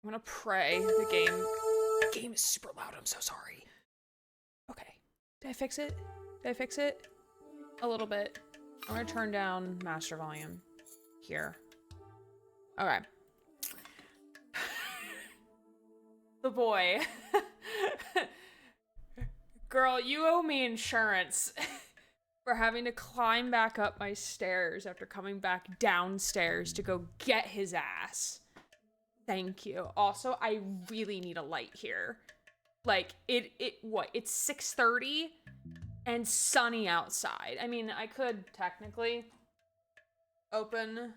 I'm gonna pray the game is super loud. I'm so sorry. Okay. Did I fix it? Did I fix it? A little bit. I'm gonna turn down master volume here. Okay. The boy. Girl, you owe me insurance for having to climb back up my stairs after coming back downstairs to go get his ass. Thank you. Also, I really need a light here. Like, it's 6:30 and sunny outside. I mean, I could technically open...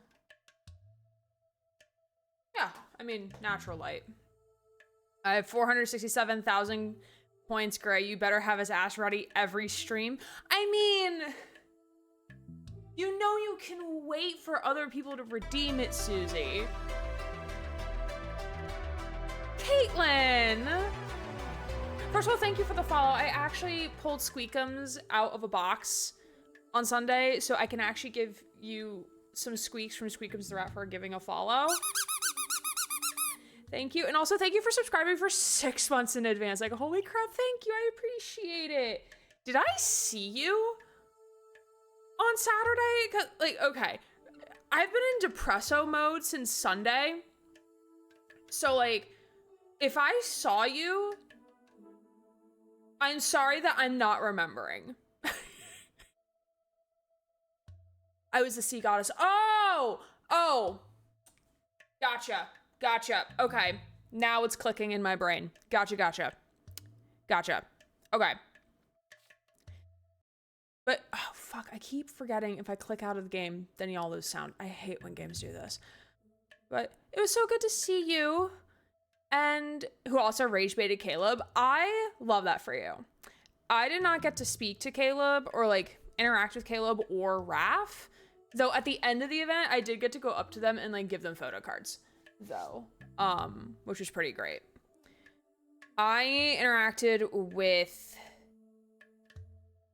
Yeah, I mean, natural light. I have 467,000 points, Gray. You better have his ass ready every stream. I mean, you know you can wait for other people to redeem it, Susie. Caitlin! First of all, thank you for the follow. I actually pulled Squeakums out of a box on Sunday, so I can actually give you some squeaks from Squeakums the Rat for giving a follow. Thank you. And also thank you for subscribing for 6 months in advance. Like, holy crap, thank you. I appreciate it. Did I see you on Saturday? 'Cause, like, okay. I've been in depresso mode since Sunday. So, like, if I saw you, I'm sorry that I'm not remembering. I was the sea goddess. Oh! Gotcha. Okay. Now it's clicking in my brain. Gotcha. Okay. But, oh, fuck. I keep forgetting if I click out of the game, then y'all lose sound. I hate when games do this. But it was so good to see you. And who also rage baited Caleb. I love that for you. I did not get to speak to Caleb or, like, interact with Caleb or Raph. Though at the end of the event, I did get to go up to them and, like, give them photo cards. Though, which was pretty great. I interacted with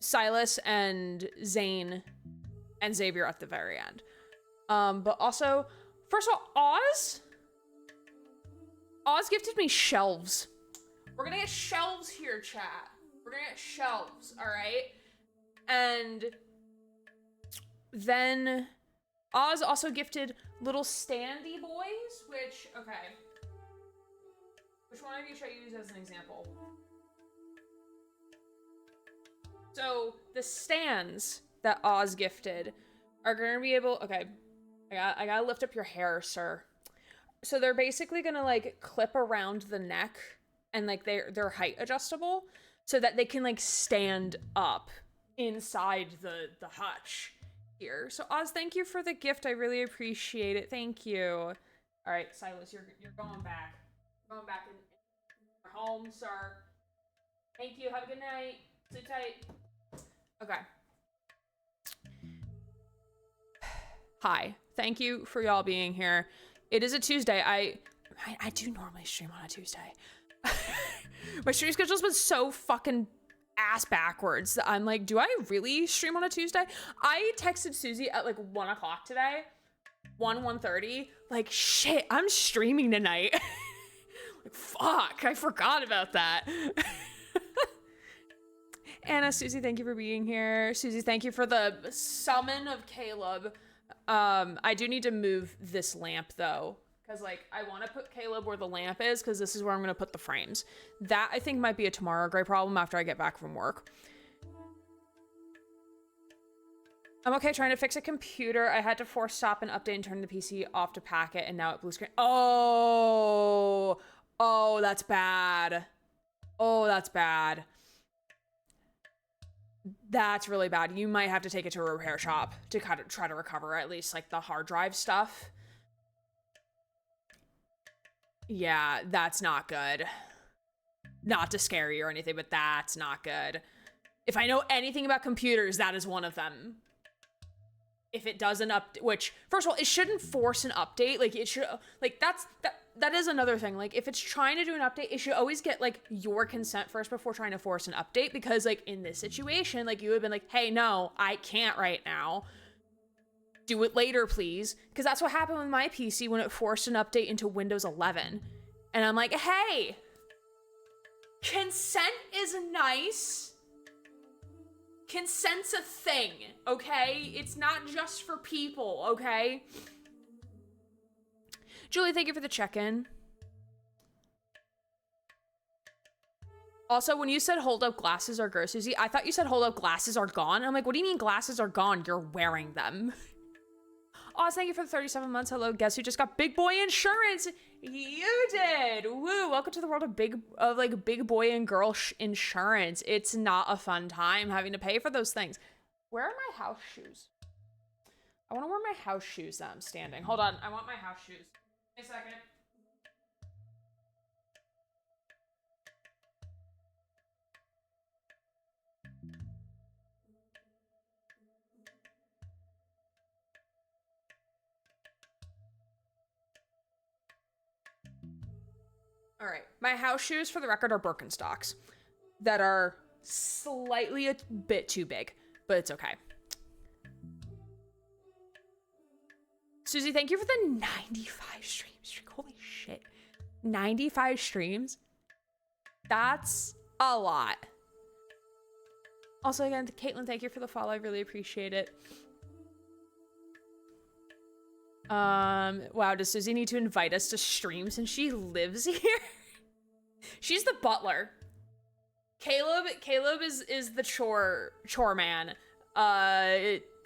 Silas and Zane and Xavier at the very end. But also, first of all, Oz gifted me shelves. We're gonna get shelves here, chat. We're gonna get shelves, all right? And then Oz also gifted little standy boys, which, okay. Which one of you should I use as an example? So the stands that Oz gifted are gonna be able, okay, I gotta lift up your hair, sir. So they're basically gonna like clip around the neck and like they're height adjustable so that they can like stand up inside the hutch here. So Oz, thank you for the gift. I really appreciate it. Thank you. All right, Silas, you're going back. You're going back in your home, sir. Thank you. Have a good night. Sit tight. Okay. Hi. Thank you for y'all being here. It is a Tuesday. I do normally stream on a Tuesday. My stream schedule's been so fucking ass backwards that I'm like, do I really stream on a Tuesday? I texted Susie at like 1 o'clock today. 1:30. Like, shit, I'm streaming tonight. Like, fuck, I forgot about that. Anna, Susie, thank you for being here. Susie, thank you for the summon of Caleb. I do need to move this lamp though, because like I want to put Caleb where the lamp is, because this is where I'm going to put the frames. That I think might be a tomorrow Gray problem after I get back from work. I'm okay trying to fix a computer. I had to force stop and update and turn the PC off to pack it, and now it blue screen. Oh, that's bad. Oh, that's bad. That's really bad. You might have to take it to a repair shop to kind of try to recover at least like the hard drive stuff. Yeah, that's not good. Not to scare you or anything, but that's not good. If I know anything about computers, that is one of them. If it doesn't which, first of all, it shouldn't force an update. Like it should, like that is another thing. Like if it's trying to do an update, it should always get like your consent first before trying to force an update. Because like in this situation, like you would have been like, hey, no, I can't right now. Do it later, please. Because that's what happened with my PC when it forced an update into Windows 11. And I'm like, hey, consent is nice. Consent's a thing, okay? It's not just for people, okay? Julie, thank you for the check-in. Also, when you said hold up glasses are gross, Susie, I thought you said hold up glasses are gone. I'm like, what do you mean glasses are gone? You're wearing them. Oz, thank you for the 37 months. Hello, guess who just got big boy insurance? You did. Woo! Welcome to the world of big boy and girl insurance. It's not a fun time having to pay for those things. Where are my house shoes? I want to wear my house shoes that I'm standing. Hold on, I want my house shoes. Wait a second. All right, my house shoes, for the record, are Birkenstocks that are slightly a bit too big, but it's okay. Susie, thank you for the 95 streams. Holy shit. 95 streams? That's a lot. Also, again, Caitlin, thank you for the follow. I really appreciate it. Wow, does Susie need to invite us to stream since she lives here? She's the butler. Caleb is the chore man.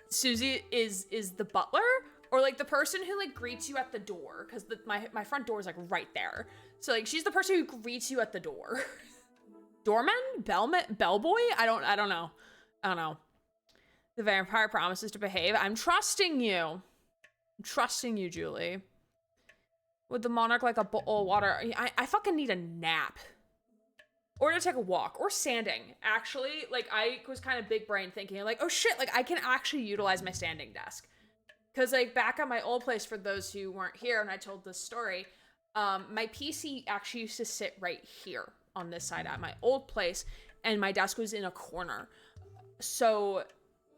Susie is the butler, or like the person who like greets you at the door, because my front door is like right there. So like she's the person who greets you at the door. Doorman? Bellboy? I don't know. The vampire promises to behave. I'm trusting you. I'm trusting you, Julie. With the monarch like a bowl of water. I fucking need a nap. Or to take a walk. Or standing. Actually, like, I was kind of big brain thinking, like, oh shit, like, I can actually utilize my standing desk. Because, like, back at my old place, for those who weren't here and I told this story, my PC actually used to sit right here on this side at my old place, and my desk was in a corner. So,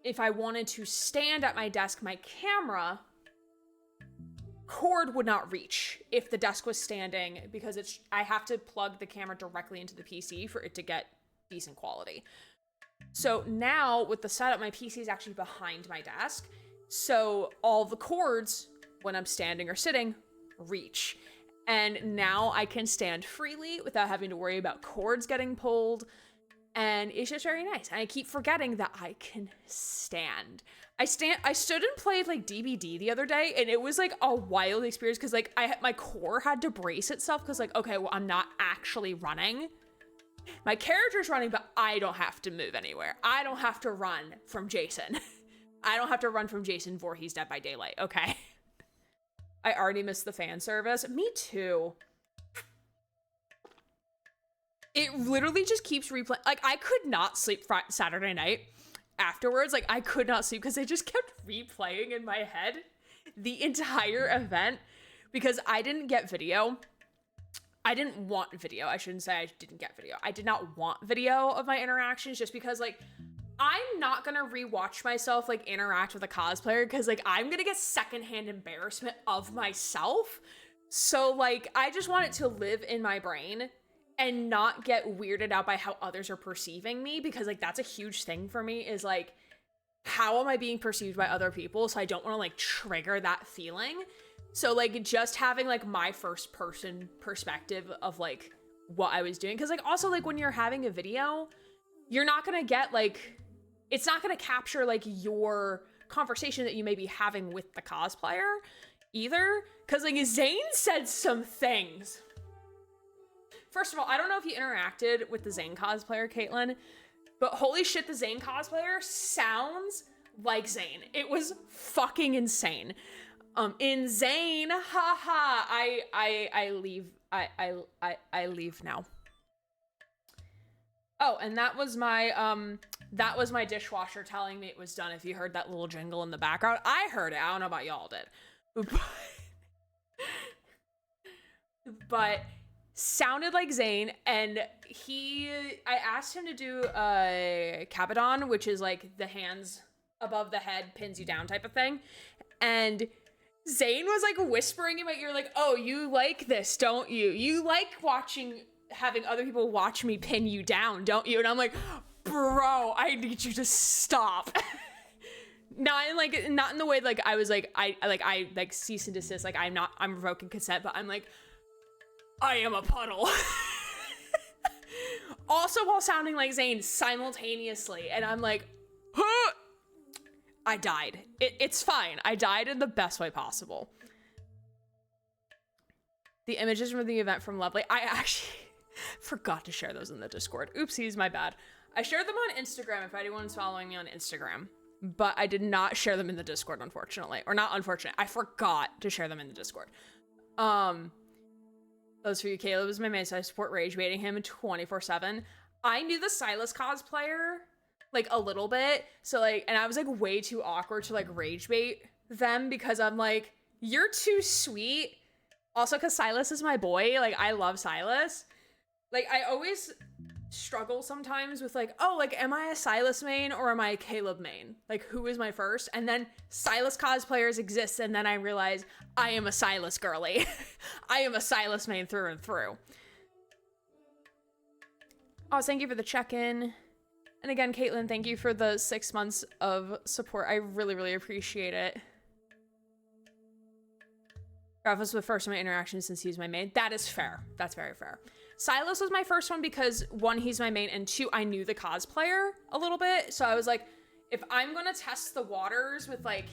if I wanted to stand at my desk, my camera cord would not reach if the desk was standing, because I have to plug the camera directly into the PC for it to get decent quality. So now with the setup, my PC is actually behind my desk. So all the cords, when I'm standing or sitting, reach. And now I can stand freely without having to worry about cords getting pulled. And it's just very nice. And I keep forgetting that I can stand. I stood and played like DBD the other day, and it was like a wild experience because like my core had to brace itself because like, okay, well, I'm not actually running. My character's running, but I don't have to move anywhere. I don't have to run from Jason. I don't have to run from Jason Voorhees Dead by Daylight, okay? I already missed the fan service. Me too. It literally just keeps replaying. Like, I could not sleep Saturday night afterwards. Like, I could not sleep because it just kept replaying in my head the entire event because I didn't get video. I didn't want video. I shouldn't say I didn't get video. I did not want video of my interactions just because, like, I'm not gonna rewatch myself, like, interact with a cosplayer because, like, I'm gonna get secondhand embarrassment of myself. So, like, I just want it to live in my brain and not get weirded out by how others are perceiving me, because like that's a huge thing for me, is like, how am I being perceived by other people? So I don't want to like trigger that feeling. So like just having like my first person perspective of like what I was doing, because like also like when you're having a video, you're not gonna get like, it's not gonna capture like your conversation that you may be having with the cosplayer either, because like Zane said some things. First of all, I don't know if you interacted with the Zane cosplayer, Caitlin, but holy shit, the Zane cosplayer sounds like Zane. It was fucking insane. In Zane, haha, I leave now. Oh, and that was my dishwasher telling me it was done. If you heard that little jingle in the background, I heard it. I don't know about y'all did. But sounded like Zane, and I asked him to do a Kabadon, which is like the hands above the head pins you down type of thing, and Zane was like whispering in my ear, like, oh, you like this, don't you? You like having other people watch me pin you down, don't you? And I'm like, bro, I need you to stop. Not in the way like I was like I cease and desist, like I'm revoking consent, but I'm like, I am a puddle. Also while sounding like Zane simultaneously, and I'm like, huh! I died. It's fine. I died in the best way possible. The images from the event from Lovely, I actually forgot to share those in the Discord. Oopsies, my bad. I shared them on Instagram if anyone's following me on Instagram, but I did not share them in the Discord, unfortunately. Or not unfortunate. I forgot to share them in the Discord. Those for you, Caleb is my main, so I support rage baiting him 24/7. I knew the Silas cosplayer like a little bit, so like, and I was like way too awkward to like rage bait them because I'm like, you're too sweet. Also, because Silas is my boy, like I love Silas. Like I always struggle sometimes with like, oh, like am I a Silas main or am I a Caleb main? Like who is my first? And then Silas cosplayers exist, and then I realize I am a Silas girly. I am a Silas main through and through. Oh, thank you for the check-in. And again, Caitlin, thank you for the 6 months of support. I really, really appreciate it. Raph was the first of my interactions since he's my main. That is fair. That's very fair. Silas was my first one because, one, he's my main, and two, I knew the cosplayer a little bit. So I was like, if I'm going to test the waters with, like,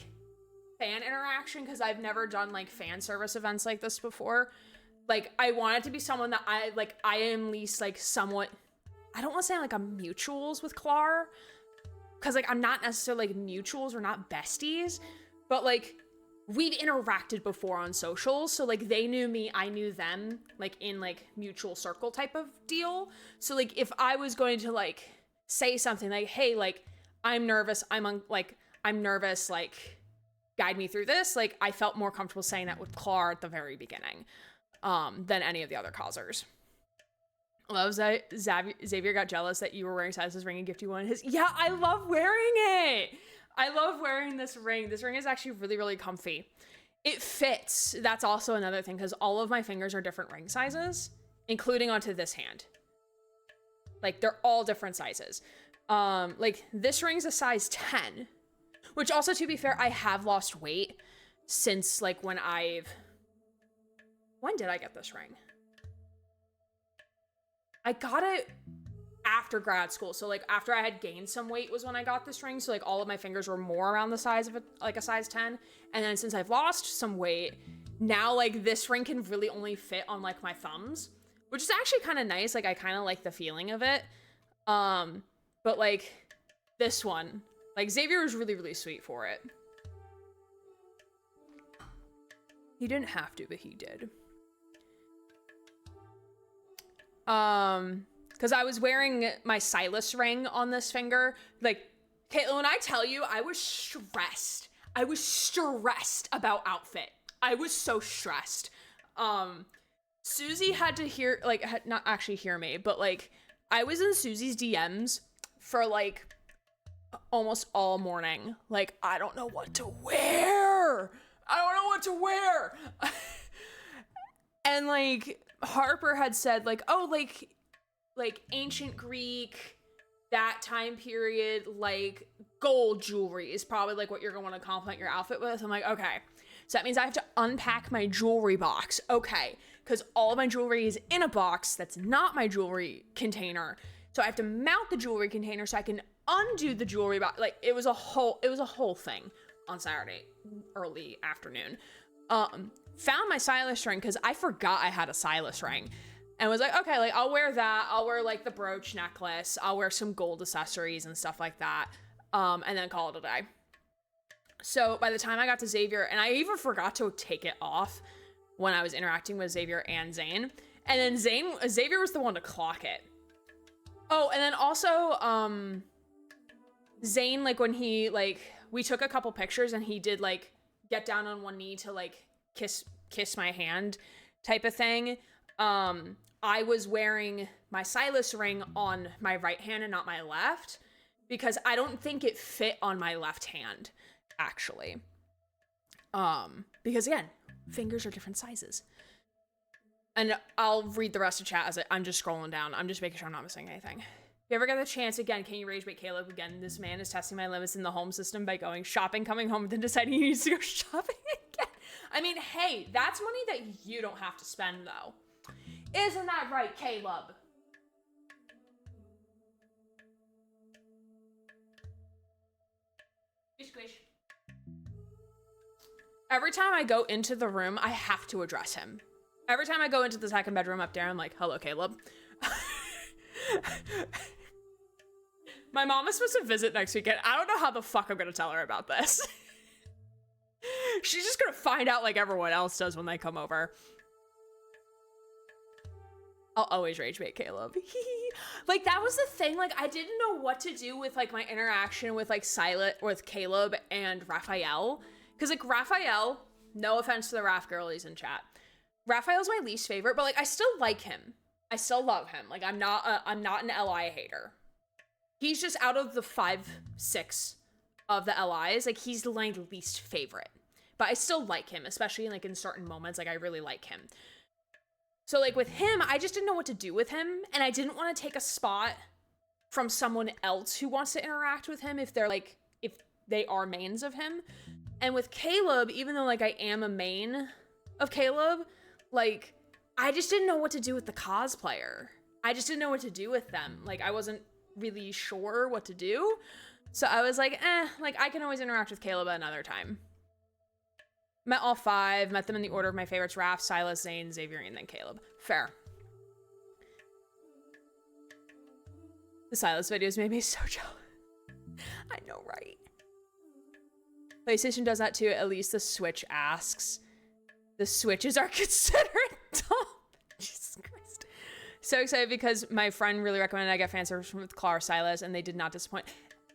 fan interaction, because I've never done, like, fan service events like this before, like, I want it to be someone that I am at least, like, somewhat... I don't want to say like I'm mutuals with Clar, because like I'm not necessarily like mutuals, or not besties, but like we've interacted before on socials, so like they knew me, I knew them, like in like mutual circle type of deal. So like if I was going to like say something like, hey, like I'm nervous, I'm nervous, like guide me through this, like I felt more comfortable saying that with Clar at the very beginning than any of the other causers. Loves that Xavier got jealous that you were wearing Silas's ring and gift you wanted his. Yeah, I love wearing it. I love wearing this ring. This ring is actually really, really comfy. It fits. That's also another thing, because all of my fingers are different ring sizes, including onto this hand. Like they're all different sizes. Like this ring's a size 10, which also, to be fair, I have lost weight since like when did I get this ring? I got it after grad school. So like after I had gained some weight was when I got this ring. So like all of my fingers were more around the size of a size 10. And then since I've lost some weight, now like this ring can really only fit on like my thumbs, which is actually kind of nice. Like I kind of like the feeling of it. But like this one, like Xavier was really, really sweet for it. He didn't have to, but he did. Because I was wearing my Silas ring on this finger. Like, Caitlin, when I tell you, I was stressed. I was stressed about outfit. I was so stressed. Susie had to not actually hear me, but like, I was in Susie's DMs for like almost all morning. Like, I don't know what to wear. I don't know what to wear. And like, Harper had said like, oh, like ancient Greek, that time period, like gold jewelry is probably like what you're going to want to compliment your outfit with. I'm like, okay, so that means I have to unpack my jewelry box. Okay, because all of my jewelry is in a box that's not my jewelry container. So I have to mount the jewelry container so I can undo the jewelry box. Like it was a whole thing on Saturday early afternoon. Found my Silas ring because I forgot I had a Silas ring, and was like, okay, like I'll wear that. I'll wear like the brooch necklace. I'll wear some gold accessories and stuff like that. And then call it a day. So by the time I got to Xavier, and I even forgot to take it off when I was interacting with Xavier and Zane. And then Xavier was the one to clock it. Oh, and then also, Zane, like when he, like, we took a couple pictures and he did like get down on one knee to like kiss my hand type of thing. I was wearing my Silas ring on my right hand and not my left because I don't think it fit on my left hand, actually. because again, fingers are different sizes. And I'll read the rest of chat as I'm just scrolling down. I'm just making sure I'm not missing anything. If you ever get the chance again, can you rage bait Caleb again? This man is testing my limits in the home system by going shopping, coming home, and then deciding he needs to go shopping again. I mean, hey, that's money that you don't have to spend, though. Isn't that right, Caleb? Squish. Every time I go into the room, I have to address him. Every time I go into the second bedroom up there, I'm like, hello, Caleb. My mom is supposed to visit next weekend. I don't know how the fuck I'm gonna tell her about this. She's just gonna find out like everyone else does when they come over. I'll always rage bait Caleb. Like, that was the thing. Like, I didn't know what to do with like my interaction with like with Caleb and Raphael. Because like Raphael, no offense to the Raph girlies in chat, Raphael's my least favorite, but like I still like him. I still love him. Like I'm not an LI hater. He's just out of the 5-6 of the LIs, like he's my least favorite. But I still like him, especially like in certain moments. Like I really like him. So like with him, I just didn't know what to do with him, and I didn't want to take a spot from someone else who wants to interact with him if they are mains of him. And with Caleb, even though like I am a main of Caleb, like I just didn't know what to do with the cosplayer. I just didn't know what to do with them. Like I wasn't really sure what to do. So I was like, like I can always interact with Caleb another time. Met all 5, met them in the order of my favorites: Raph, Silas, Zane, Xavier, and then Caleb. Fair. The Silas videos made me so jealous. I know, right? PlayStation does that too. At least the Switch asks. The Switches are considered dumb. Jesus Christ. So excited because my friend really recommended I get fan service with Clar Silas, and they did not disappoint.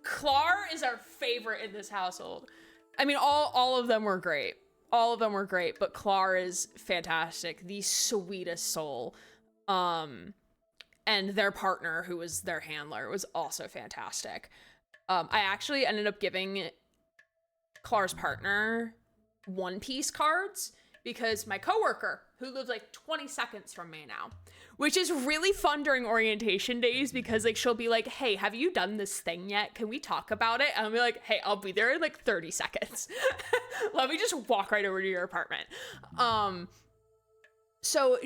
Clar is our favorite in this household. I mean, all of them were great. All of them were great, but Clar is fantastic. The sweetest soul. And their partner, who was their handler, was also fantastic. I actually ended up giving Clar's partner One Piece cards because my coworker, who lives like 20 seconds from me now, which is really fun during orientation days because like she'll be like, hey, have you done this thing yet? Can we talk about it? And I'll be like, hey, I'll be there in like 30 seconds. Let me just walk right over to your apartment. So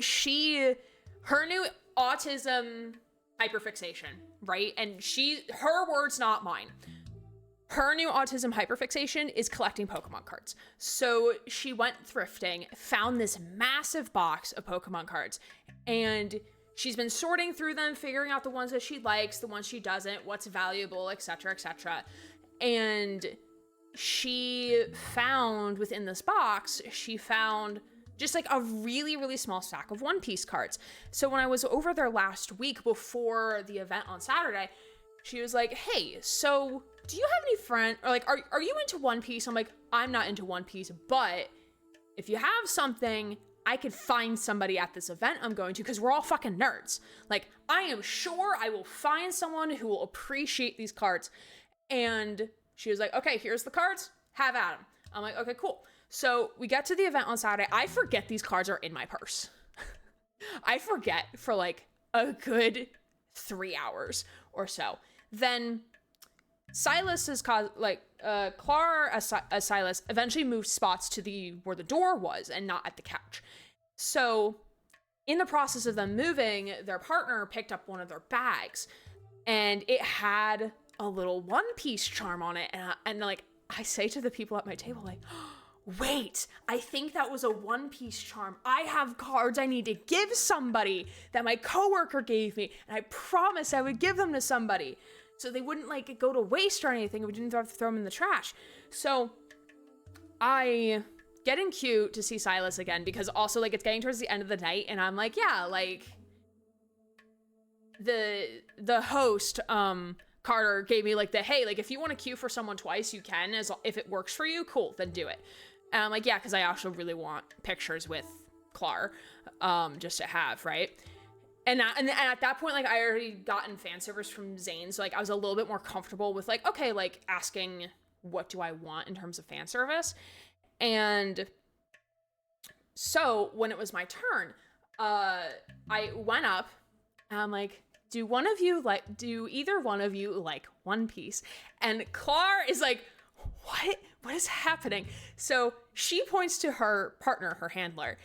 her new autism hyperfixation, right? And her words, not mine. Her new autism hyperfixation is collecting Pokemon cards. So she went thrifting, found this massive box of Pokemon cards, and she's been sorting through them, figuring out the ones that she likes, the ones she doesn't, what's valuable, etc., etc. And she found within this box, just like a really, really small stack of One Piece cards. So when I was over there last week before the event on Saturday, she was like, hey, so do you have any friends, or like, are you into One Piece? I'm like, I'm not into One Piece, but if you have something, I could find somebody at this event I'm going to, because we're all fucking nerds. Like, I am sure I will find someone who will appreciate these cards. And she was like, okay, here's the cards, have at them. I'm like, okay, cool. So we get to the event on Saturday. I forget these cards are in my purse. I forget for like a good 3 hours or so. Then Silas's Clar as Silas eventually moved spots to where the door was and not at the couch. So in the process of them moving, their partner picked up one of their bags and it had a little One Piece charm on it. And like, I say to the people at my table, like, wait, I think that was a One Piece charm. I have cards I need to give somebody that my coworker gave me, and I promised I would give them to somebody so they wouldn't like go to waste or anything. We didn't have to throw them in the trash. So I get in queue to see Silas again because also like it's getting towards the end of the night, and I'm like, yeah, like the host Carter gave me like hey, like if you want to queue for someone twice, you can, as if it works for you, cool, then do it. And I'm like, yeah, because I also really want pictures with Clar, just to have, right? And at that point, like I already gotten fan service from Zane, so like I was a little bit more comfortable with like, okay, like asking what do I want in terms of fan service. And So when it was my turn, I went up and I'm like, do either one of you like One Piece? And Clar is like, what is happening? So she points to her partner, her handler,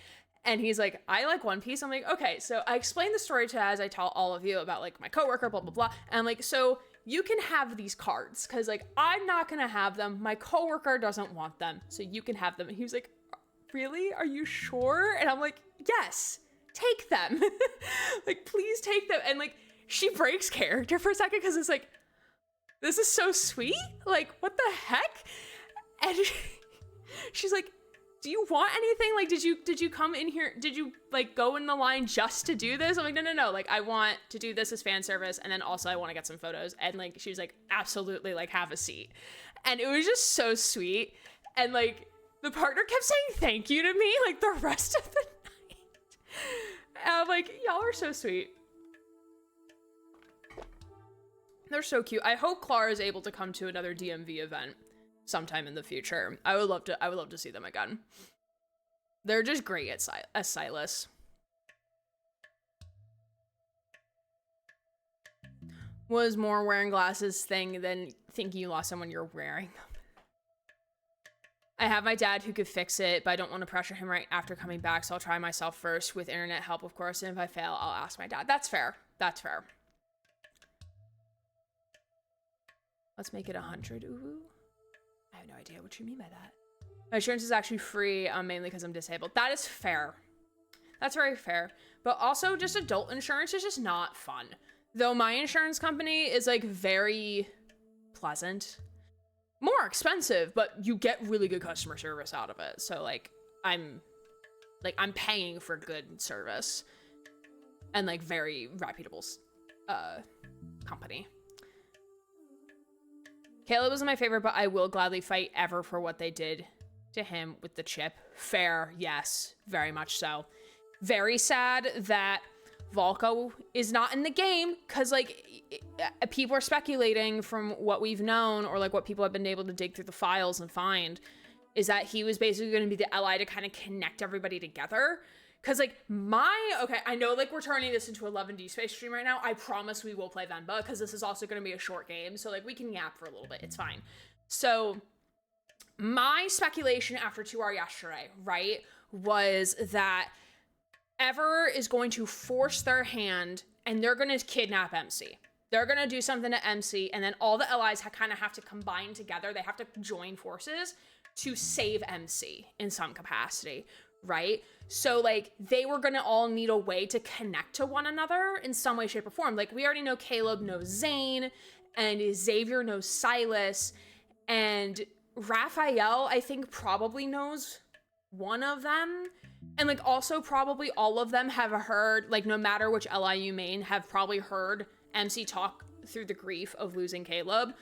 and he's like, I like One Piece. I'm like, okay. So I explained the story to as I tell all of you about like my coworker, blah, blah, blah. And I'm like, so you can have these cards because like I'm not gonna have them. My coworker doesn't want them, so you can have them. And he was like, really? Are you sure? And I'm like, yes, take them. Like, please take them. And like, she breaks character for a second because it's like, this is so sweet. Like, what the heck? And she's like, do you want anything? Like, did you come in here? Did you like go in the line just to do this? I'm like, no. Like, I want to do this as fan service. And then also I want to get some photos. And like, she was like, absolutely, like, have a seat. And it was just so sweet. And like, the partner kept saying thank you to me, like, the rest of the night. And I'm like, y'all are so sweet. They're so cute. I hope Clara is able to come to another DMV event sometime in the future. I would love to see them again. They're just great as Silas. Was more wearing glasses thing than thinking you lost someone you're wearing them. I have my dad who could fix it, but I don't want to pressure him right after coming back, so I'll try myself first with internet help, of course, and if I fail, I'll ask my dad. That's fair. That's fair. Let's make it 100. Ooh. I have no idea what you mean by that. My insurance is actually free, mainly because I'm disabled. That is fair. That's very fair. But also, just adult insurance is just not fun. Though my insurance company is, like, very pleasant. More expensive, but you get really good customer service out of it. So, like, I'm paying for good service. And, like, very reputable, company. Caleb wasn't my favorite, but I will gladly fight ever for what they did to him with the chip. Fair, yes, very much so. Very sad that Volko is not in the game, because, like, people are speculating from what we've known, or, like, what people have been able to dig through the files and find, is that he was basically going to be the ally to kind of connect everybody together. Because, like, okay, I know, like, we're turning this into 11D space stream right now. I promise we will play Venba, because this is also going to be a short game, so, like, we can yap for a little bit. It's fine. So, my speculation after 2R yesterday, right, was that Ever is going to force their hand, and they're going to kidnap MC. They're going to do something to MC, and then all the allies kind of have to combine together. They have to join forces to save MC in some capacity, right? So, like, they were going to all need a way to connect to one another in some way, shape, or form. Like, we already know Caleb knows Zane, and Xavier knows Silas, and Raphael, I think, probably knows one of them. And, like, also probably all of them have heard, like, no matter which ally you main, have probably heard MC talk through the grief of losing Caleb.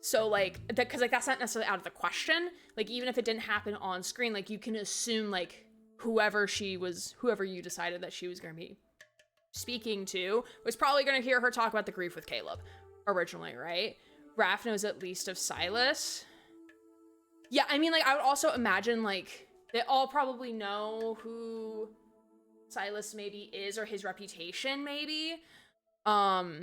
So, like, because, like, that's not necessarily out of the question. Like, even if it didn't happen on screen, like, you can assume, like, whoever you decided that she was going to be speaking to was probably going to hear her talk about the grief with Caleb originally, right? Raph knows at least of Silas. Yeah, I mean, like, I would also imagine, like, they all probably know who Silas maybe is, or his reputation maybe. But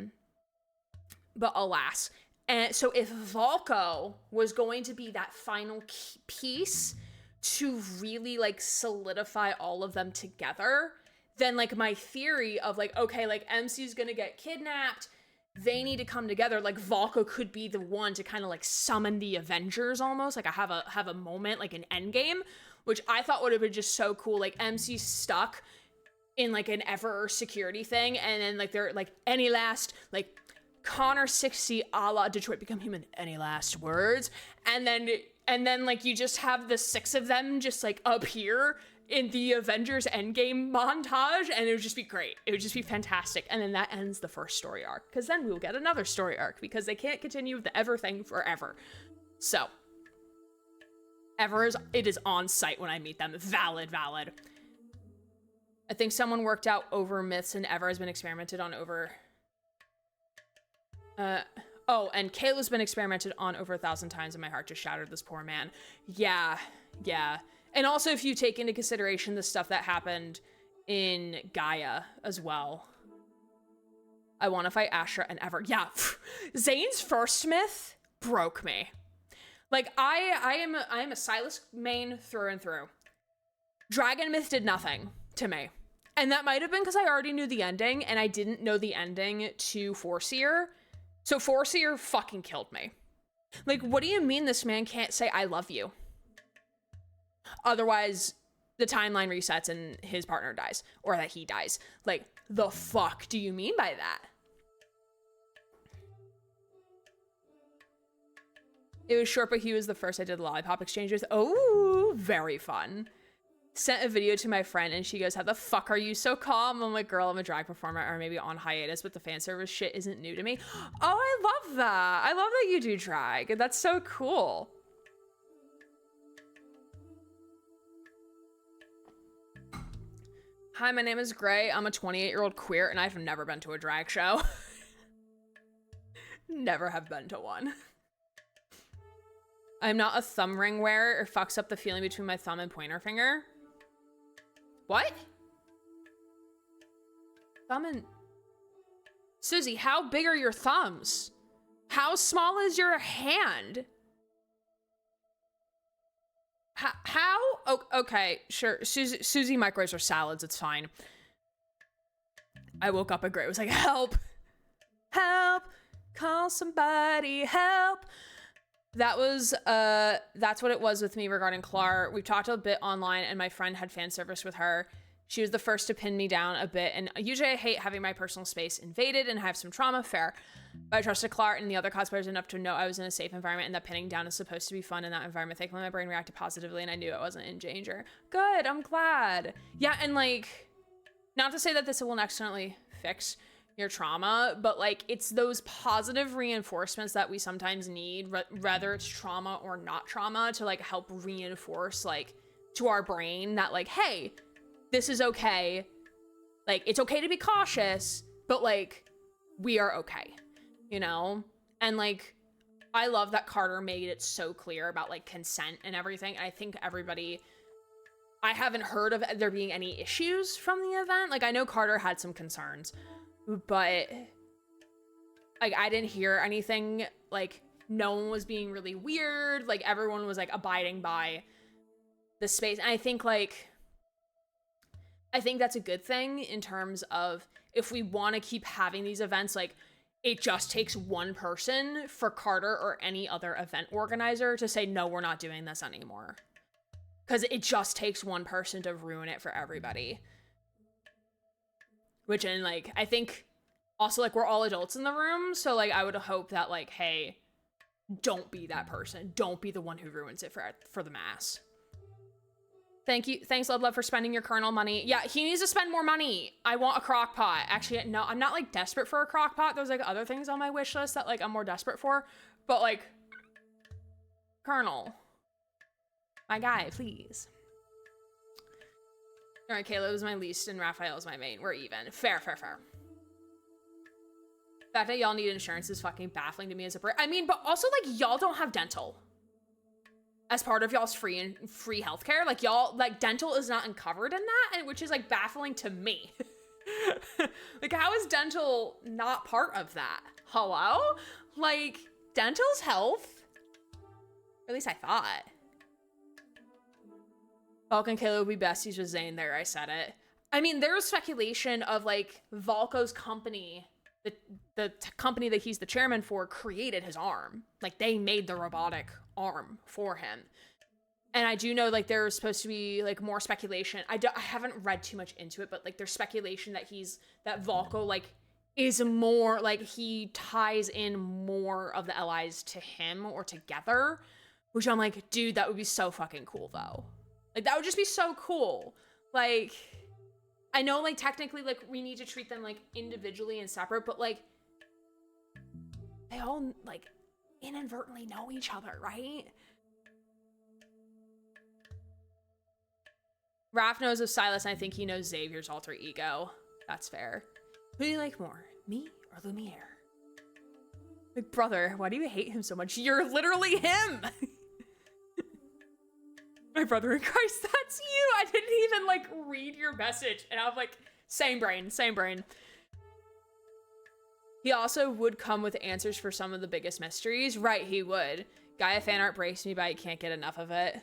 alas. And so if Volko was going to be that final piece to really, like, solidify all of them together, then, like, my theory of, like, okay, like, MC's gonna get kidnapped, they need to come together, like, Volko could be the one to kind of, like, summon the Avengers almost, like, have a moment, like, an endgame, which I thought would have been just so cool. Like, MC's stuck in, like, an Ever security thing, and then, like, they're, like, any last, like, Connor 60 a la Detroit Become Human, any last words? And then, like, you just have the 6 of them just, like, appear in the Avengers Endgame montage, and it would just be great. It would just be fantastic. And then that ends the first story arc, because then we'll get another story arc, because they can't continue with the Ever thing forever. So, it is on site when I meet them. Valid. I think someone worked out over myths, and Ever has been experimented on over... and Kayla's been experimented on over 1,000 times, and my heart just shattered. This poor man. Yeah. And also if you take into consideration the stuff that happened in Gaia as well. I want to fight Astra and Ever. Yeah, Zane's first myth broke me. Like, I am a Silas main through and through. Dragon myth did nothing to me. And that might have been because I already knew the ending, and I didn't know the ending to Foreseer. So Foreseer fucking killed me. Like, what do you mean this man can't say I love you? Otherwise, the timeline resets and his partner dies. Or that he dies. Like, the fuck do you mean by that? It was short, but he was the first I did lollipop exchange with. Oh, very fun. Sent a video to my friend and she goes, how the fuck are you so calm? I'm like, girl, I'm a drag performer, or maybe on hiatus, but the fan service shit isn't new to me. Oh, I love that. I love that you do drag. That's so cool. Hi, my name is Gray. I'm a 28-year-old queer and I've never been to a drag show. Never have been to one. I'm not a thumb ring wearer. It fucks up the feeling between my thumb and pointer finger. What? Thumb and... Susie, how big are your thumbs? How small is your hand? How? Oh, okay, sure. Susie microwaves her salads. It's fine. I woke up and Gray was like, help. Help. Call somebody. Help. That was, that's what it was with me regarding Clar. We talked a bit online and my friend had fan service with her. She was the first to pin me down a bit. And usually I hate having my personal space invaded and have some trauma, fair. But I trusted Clar and the other cosplayers enough to know I was in a safe environment and that pinning down is supposed to be fun in that environment. Thankfully, my brain reacted positively and I knew I wasn't in danger. Good, I'm glad. Yeah, and like, not to say that this will accidentally fix your trauma, but like it's those positive reinforcements that we sometimes need, whether it's trauma or not trauma, to like help reinforce like to our brain that like, hey, this is okay. Like, it's okay to be cautious, but like we are okay, you know? And like, I love that Carter made it so clear about like consent and everything. I think everybody, I haven't heard of there being any issues from the event. Like, I know Carter had some concerns, but like I didn't hear anything. Like, no one was being really weird. Like, everyone was like abiding by the space. And I think that's a good thing in terms of if we want to keep having these events, like it just takes one person for Carter or any other event organizer to say, no, we're not doing this anymore. Because it just takes one person to ruin it for everybody. Which, and like, I think also like we're all adults in the room. So like, I would hope that like, hey, don't be that person. Don't be the one who ruins it for the mass. Thank you. Thanks, Love, for spending your Colonel money. Yeah, he needs to spend more money. I want a crock pot. Actually, no, I'm not like desperate for a crock pot. There's like other things on my wish list that like I'm more desperate for. But like, Colonel, my guy, please. All right, Caleb is my least and Raphael is my main. We're even. Fair, fair, fair. The fact that y'all need insurance is fucking baffling to me as a Brit. I mean, but also like y'all don't have dental as part of y'all's free healthcare. Like y'all, like dental is not covered in that, and which is like baffling to me. Like, how is dental not part of that? Hello? Like, dental's health? Or at least I thought. Valk and Kayla would be besties with Zane. There, I said it. I mean, there was speculation of like Valko's company, the company that he's the chairman for, created his arm. Like, they made the robotic arm for him. And I do know like there's supposed to be like more speculation. I haven't read too much into it, but like there's speculation that that Valko like is more like he ties in more of the allies to him or together, which I'm like, dude, that would be so fucking cool though. Like, that would just be so cool. Like, I know like technically like we need to treat them like individually and separate, but like they all like inadvertently know each other, right? Raph knows of Silas, and I think he knows Xavier's alter ego. That's fair. Who do you like more, me or Lumiere? Like, brother, why do you hate him so much? You're literally him! My brother in Christ, that's you. I didn't even like read your message. And I'm like, same brain, same brain. He also would come with answers for some of the biggest mysteries. Right, he would. Gaia fan art breaks me, but I can't get enough of it.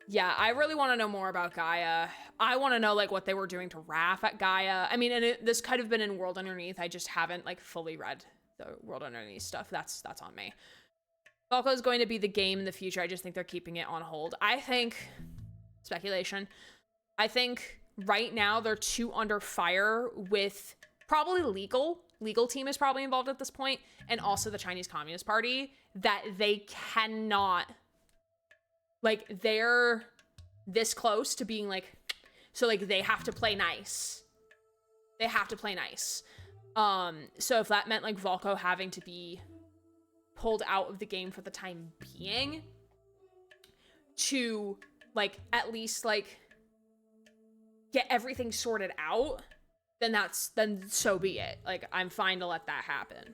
Yeah, I really want to know more about Gaia. I want to know like what they were doing to Raph at Gaia. I mean, and this could have been in World Underneath. I just haven't like fully read the World Underneath stuff. That's on me. Falco is going to be the game in the future. I just think they're keeping it on hold. I think, speculation, I think right now they're too under fire with probably legal team is probably involved at this point, and also the Chinese Communist Party, that they cannot, like, they're this close to being like, so like they have to play nice. They have to play nice. So if that meant like Volko having to be pulled out of the game for the time being to like at least like get everything sorted out, then so be it. Like, I'm fine to let that happen.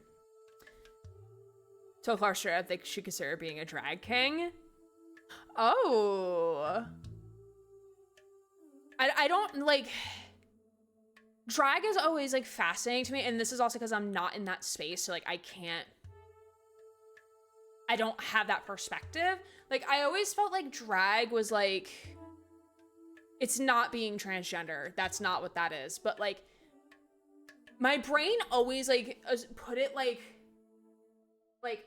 So far, straight up, they should consider being a drag king. Oh. I don't, like... Drag is always, like, fascinating to me, and this is also because I'm not in that space, so, like, I don't have that perspective. Like, I always felt like drag was, like... It's not being transgender. That's not what that is. But, like... My brain always, like, put it, like,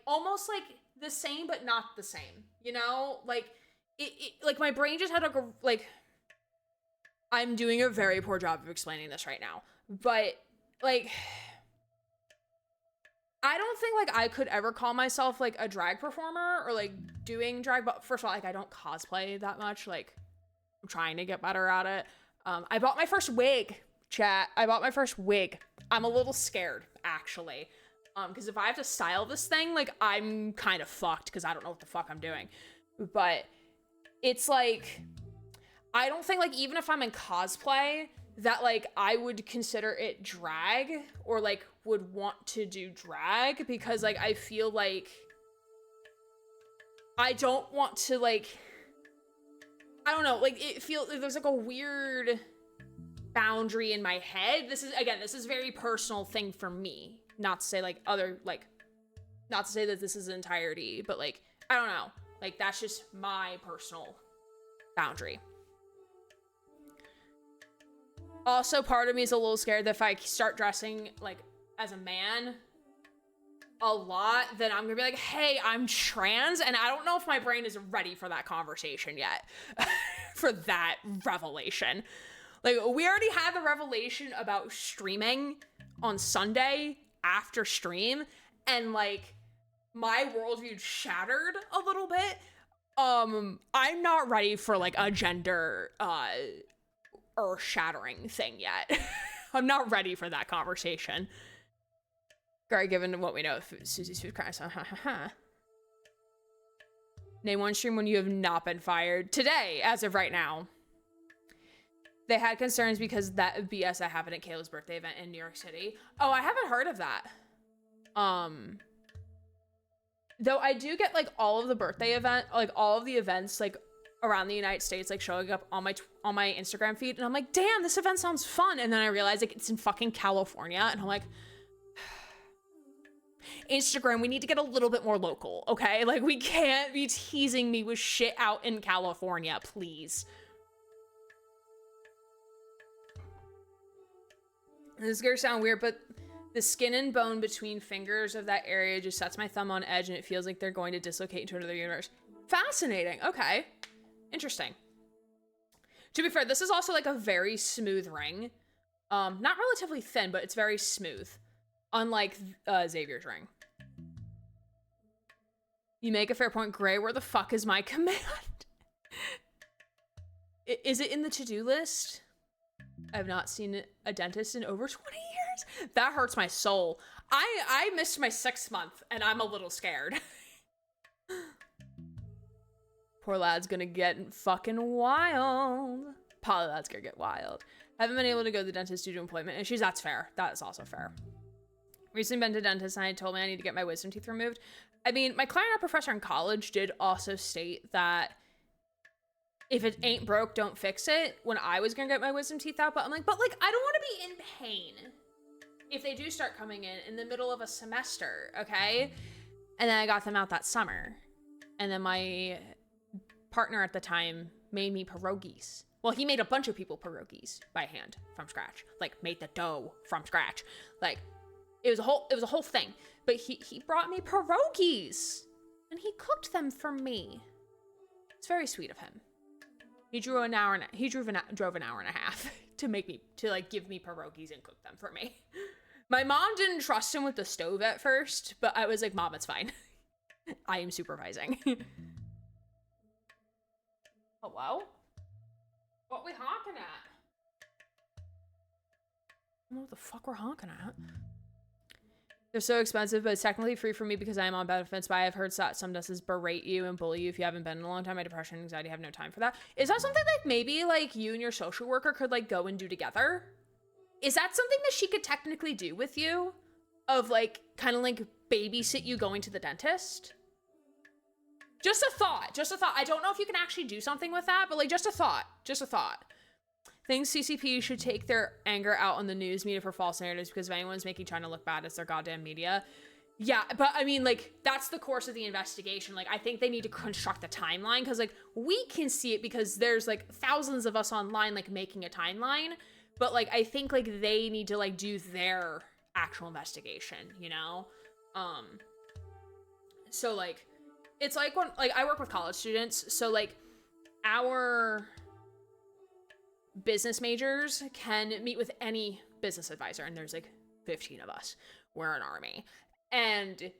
almost, like, the same, but not the same, you know? Like, like, my brain just had, like, I'm doing a very poor job of explaining this right now, but, like, I don't think, like, I could ever call myself, like, a drag performer, or, like, doing drag, but first of all, like, I don't cosplay that much, like, I'm trying to get better at it. I bought my first wig, chat. I bought my first wig. I'm a little scared, actually. Because if I have to style this thing, like, I'm kind of fucked, because I don't know what the fuck I'm doing. But it's, like, I don't think, like, even if I'm in cosplay, that, like, I would consider it drag, or, like, would want to do drag, because, like, I feel like I don't want to, like, I don't know, like, it feels, there's, like, a weird boundary in my head. This is a very personal thing for me. Not to say, like, not to say that this is entirety, but, like, I don't know. Like, that's just my personal boundary. Also, part of me is a little scared that if I start dressing, like, as a man a lot, then I'm gonna be like, hey, I'm trans, and I don't know if my brain is ready for that conversation yet. For that revelation. Like, we already had the revelation about streaming on Sunday after stream, and, like, my worldview shattered a little bit. I'm not ready for, like, a gender, earth-shattering thing yet. I'm not ready for that conversation. Gary, given what we know of Susie's food crimes. Name one stream when you have not been fired. Today, as of right now. They had concerns because that BS that happened at Kayla's birthday event in New York City. Oh, I haven't heard of that. Though I do get, like, all of the birthday event, like, all of the events, like, around the United States, like, showing up on my Instagram feed, and I'm like, damn, this event sounds fun, and then I realize, like, it's in fucking California, and I'm like, Instagram, we need to get a little bit more local, okay? Like, we can't be teasing me with shit out in California, please. This is gonna sound weird, but the skin and bone between fingers of that area just sets my thumb on edge, and it feels like they're going to dislocate into another universe. Fascinating. Okay. Interesting. To be fair, this is also, like, a very smooth ring. Not relatively thin, but it's very smooth. Unlike Xavier's ring. You make a fair point, Gray. Where the fuck is my command? Is it in the to-do list? I've not seen a dentist in over 20 years. That hurts my soul. I missed my 6th month, and I'm a little scared. Poor lad's gonna get fucking wild. Polly lad's gonna get wild. Haven't been able to go to the dentist due to employment issues. That's fair. That is also fair. Recently been to dentist, and I told me I need to get my wisdom teeth removed. I mean, my clarinet professor in college did also state that if it ain't broke, don't fix it, when I was gonna get my wisdom teeth out, but I'm like, but like, I don't want to be in pain if they do start coming in the middle of a semester, okay? And then I got them out that summer. And then my partner at the time made me pierogies. Well, he made a bunch of people pierogies by hand from scratch. Like, made the dough from scratch. Like, it was a whole thing. But he brought me pierogies. And he cooked them for me. It's very sweet of him. He drove an hour and a half to give me pierogies and cook them for me. My mom didn't trust him with the stove at first, but I was like, Mom, it's fine. I am supervising. Hello? What we honking at? I don't know what the fuck we're honking at. They're so expensive, but it's technically free for me because I am on benefits, but I have heard that some dentists berate you and bully you if you haven't been in a long time. My depression and anxiety have no time for that. Is that something like maybe like you and your social worker could like go and do together? Is that something that she could technically do with you? Of like, kind of like babysit you going to the dentist? Just a thought. I don't know if you can actually do something with that, but like just a thought. Thinks CCP should take their anger out on the news media for false narratives because if anyone's making China look bad, it's their goddamn media. Yeah, but I mean, like, that's the course of the investigation. Like, I think they need to construct a timeline because, like, we can see it because there's, like, thousands of us online, like, making a timeline. But, like, I think, like, they need to, like, do their actual investigation, you know? So, like, it's like when, like, I work with college students. So, like, our business majors can meet with any business advisor, and there's like 15 of us. We're an army. And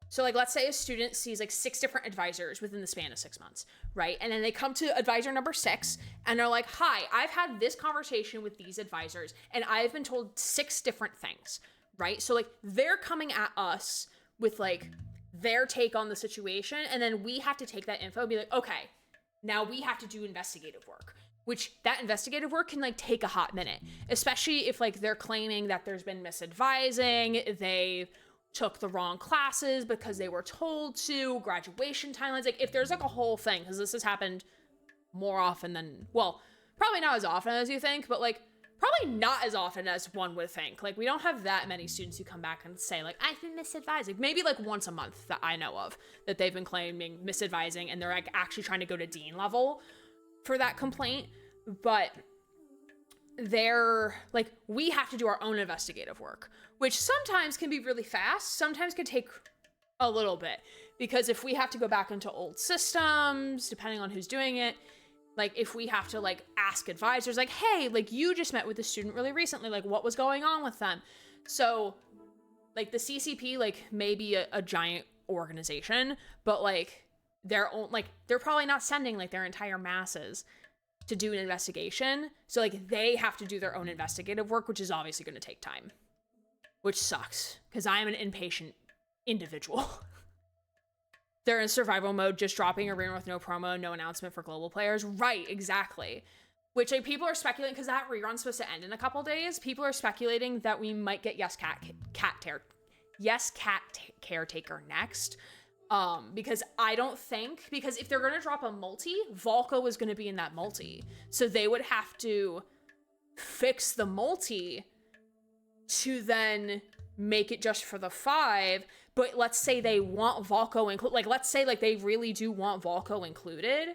so like, let's say a student sees like 6 different advisors within the span of 6 months, right? And then they come to advisor number 6 and they're like, hi, I've had this conversation with these advisors and I've been told 6 different things, right? So like, they're coming at us with like their take on the situation, and then we have to take that info and be like, okay, now we have to do investigative work. Which that investigative work can like take a hot minute, especially if like they're claiming that there's been misadvising, they took the wrong classes because they were told to, graduation timelines, like if there's like a whole thing, because this has happened more often than, well, probably not as often as you think, but like probably not as often as one would think. Like we don't have that many students who come back and say like, I've been misadvised. Like maybe like once a month that I know of that they've been claiming misadvising and they're like actually trying to go to dean level for that complaint. But they're like, we have to do our own investigative work, which sometimes can be really fast, sometimes can take a little bit, because if we have to go back into old systems, depending on who's doing it, like if we have to like ask advisors like, hey, like you just met with a student really recently, like what was going on with them? So like the CCP like may be a giant organization, but like they're probably not sending like their entire masses to do an investigation. So like they have to do their own investigative work, which is obviously going to take time, which sucks because I am an impatient individual. They're in survival mode, just dropping a rerun with no promo, no announcement for global players. Right, exactly. Which like people are speculating, because that rerun's supposed to end in a couple days. People are speculating that we might get Yes Cat Caretaker next. Because I don't think, because if they're going to drop a multi, Volko is going to be in that multi. So they would have to fix the multi to then make it just for the 5. But let's say they want Volko included, like let's say like they really do want Volko included,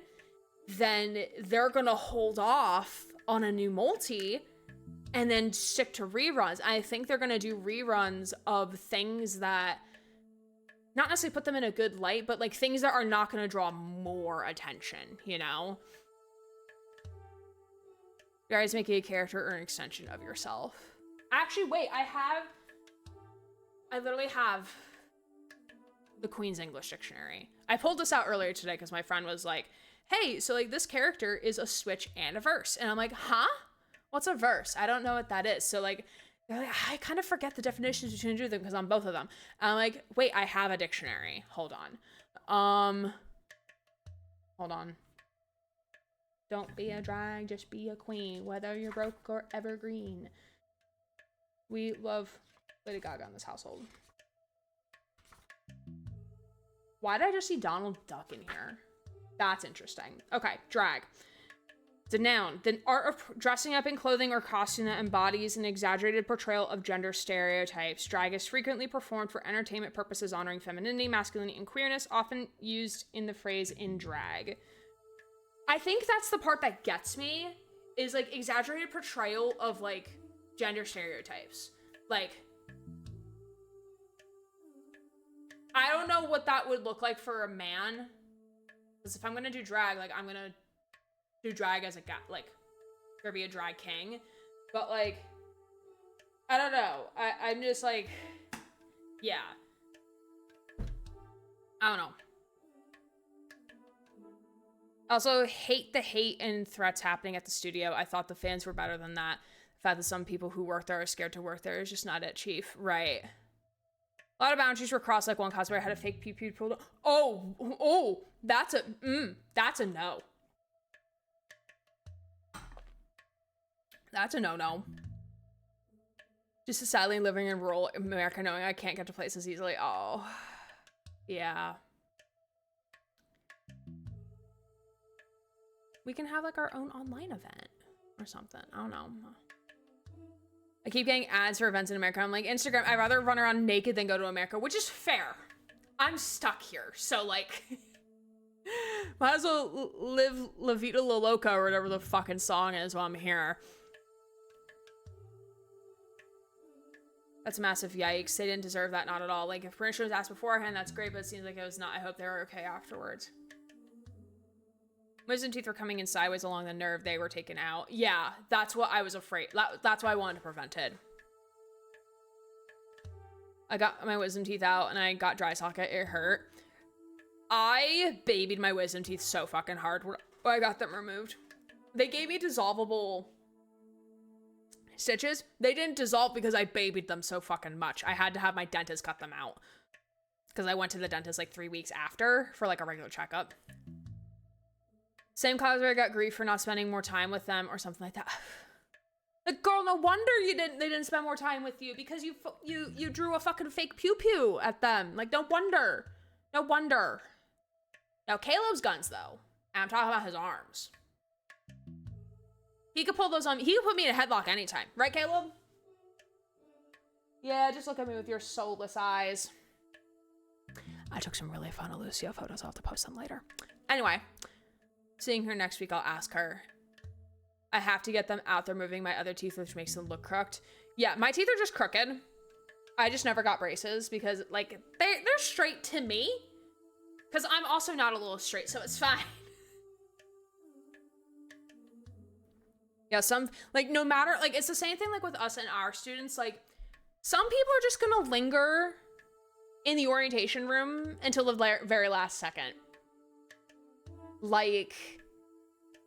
then they're going to hold off on a new multi and then stick to reruns. I think they're going to do reruns of things that not necessarily put them in a good light, but like things that are not going to draw more attention, you know? You guys make a character or an extension of yourself. Actually, wait, I literally have the Queen's English Dictionary. I pulled this out earlier today because my friend was like, hey, so like this character is a switch and a verse. And I'm like, huh? What's a verse? I don't know what that is. So like, I kind of forget the definitions between them because I'm both of them. I'm like, wait, I have a dictionary. Hold on. Hold on. Don't be a drag, just be a queen, whether you're broke or evergreen. We love Lady Gaga in this household. Why did I just see Donald Duck in here? That's interesting. Okay, drag. It's a noun. The art of dressing up in clothing or costume that embodies an exaggerated portrayal of gender stereotypes. Drag is frequently performed for entertainment purposes, honoring femininity, masculinity, and queerness, often used in the phrase in drag. I think that's the part that gets me, is like exaggerated portrayal of like gender stereotypes. Like, I don't know what that would look like for a man. Because if I'm gonna do drag, like I'm gonna do drag as a guy, like there be a drag king, but like I don't know, I'm just like, yeah, I don't know. I also hate the hate and threats happening at the studio. I thought the fans were better than that. The fact that some people who work there are scared to work there is just not it, Chief. Right. A lot of boundaries were crossed, like one cosplayer had a fake pew-pew pulled up. Oh, that's a no. That's a no-no. Just sadly living in rural America knowing I can't get to places easily. Oh, yeah. We can have like our own online event or something. I don't know. I keep getting ads for events in America. I'm like, Instagram, I'd rather run around naked than go to America, which is fair. I'm stuck here. So like, might as well live La Vida La Loca or whatever the fucking song is while I'm here. That's a massive yikes. They didn't deserve that, not at all. Like, if permission was asked beforehand, that's great, but it seems like it was not. I hope they were okay afterwards. Wisdom teeth were coming in sideways along the nerve. They were taken out. Yeah, that's what I was afraid. That's why I wanted to prevent it. I got my wisdom teeth out and I got dry socket. It hurt. I babied my wisdom teeth so fucking hard when I got them removed. They gave me dissolvable stitches. They didn't dissolve because I babied them so fucking much. I had to have my dentist cut them out because I went to the dentist like 3 weeks after for like a regular checkup. Same cause where I got grief for not spending more time with them or something like that. Like, girl, no wonder they didn't spend more time with you because you drew a fucking fake pew pew at them. Like, no wonder. No wonder. Now, Caleb's guns, though. And I'm talking about his arms. He could pull those on me. He could put me in a headlock anytime. Right, Caleb? Yeah, just look at me with your soulless eyes. I took some really fun Lucio photos. I'll have to post them later. Anyway, seeing her next week, I'll ask her. I have to get them out. They're moving my other teeth, which makes them look crooked. Yeah, my teeth are just crooked. I just never got braces because, like, they're straight to me. Because I'm also not a little straight, so it's fine. Yeah, some, like, no matter, like, it's the same thing, like, with us and our students. Like, some people are just gonna linger in the orientation room until the very last second. Like,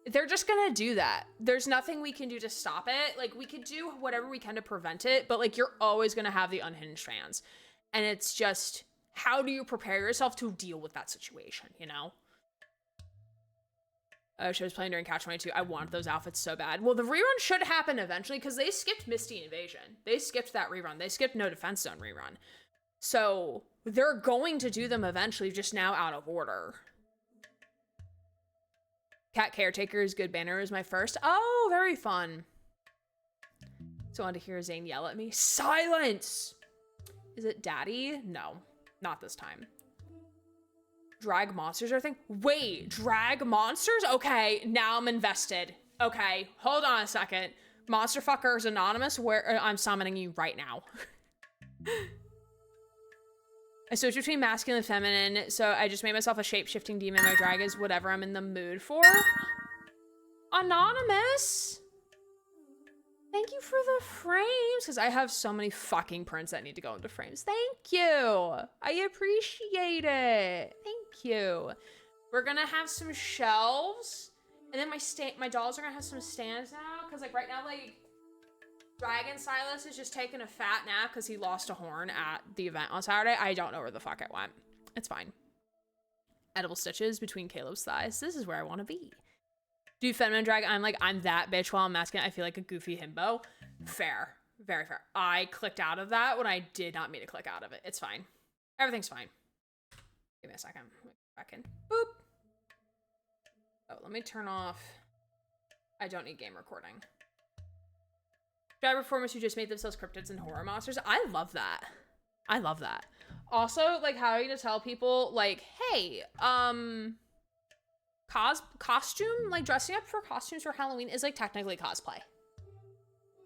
they're just gonna do that. There's nothing we can do to stop it. Like, we could do whatever we can to prevent it, but, like, you're always gonna have the unhinged fans. And it's just, how do you prepare yourself to deal with that situation, you know? Oh, she was playing during Catch 22. I wanted those outfits so bad. Well, the rerun should happen eventually because they skipped Misty Invasion. They skipped that rerun. They skipped No Defense Zone rerun. So they're going to do them eventually, just now out of order. Cat Caretaker's Good Banner is my first. Oh, very fun. So I wanted to hear Zane yell at me. Silence! Is it Daddy? No, not this time. Drag monsters are a thing? Wait, drag monsters? Okay, now I'm invested. Okay, hold on a second. Monster Fuckers Anonymous, where I'm summoning you right now. I switch between masculine and feminine, so I just made myself a shape-shifting demon. My drag is whatever I'm in the mood for. Anonymous! Thank you for the frames, because I have so many fucking prints that need to go into frames. Thank you! I appreciate it. Thank you. We're gonna have some shelves, and then my dolls are gonna have some stands now, because like right now, like, Dragon Silas is just taking a fat nap because he lost a horn at the event on Saturday. I don't know where the fuck it went. It's fine. Edible stitches between Caleb's thighs. This is where I want to be. Do feminine drag. I'm that bitch while I'm masculine. I feel like a goofy himbo. Fair. Very fair. I clicked out of that when I did not mean to click out of it. It's fine. Everything's fine. Give me a second. Back in. Boop. Oh, let me turn off. I don't need game recording. Drag performers who just made themselves cryptids and horror monsters. I love that. I love that. Also, like, how are you to tell people, like, hey, costume, like, dressing up for costumes for Halloween is, like, technically cosplay.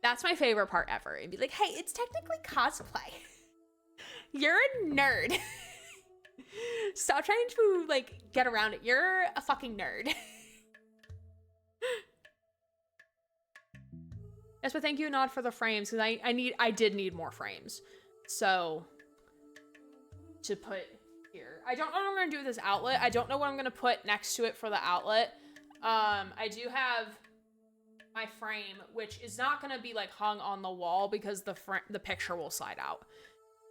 That's my favorite part ever. It'd be like, hey, it's technically cosplay. You're a nerd. Stop trying to, like, get around it. You're a fucking nerd. Yes, but thank you, Nod, for the frames, because I did need more frames. So, to put here. I don't know what I'm going to do with this outlet. I don't know what I'm going to put next to it for the outlet. I do have my frame, which is not going to be, like, hung on the wall because the picture will slide out.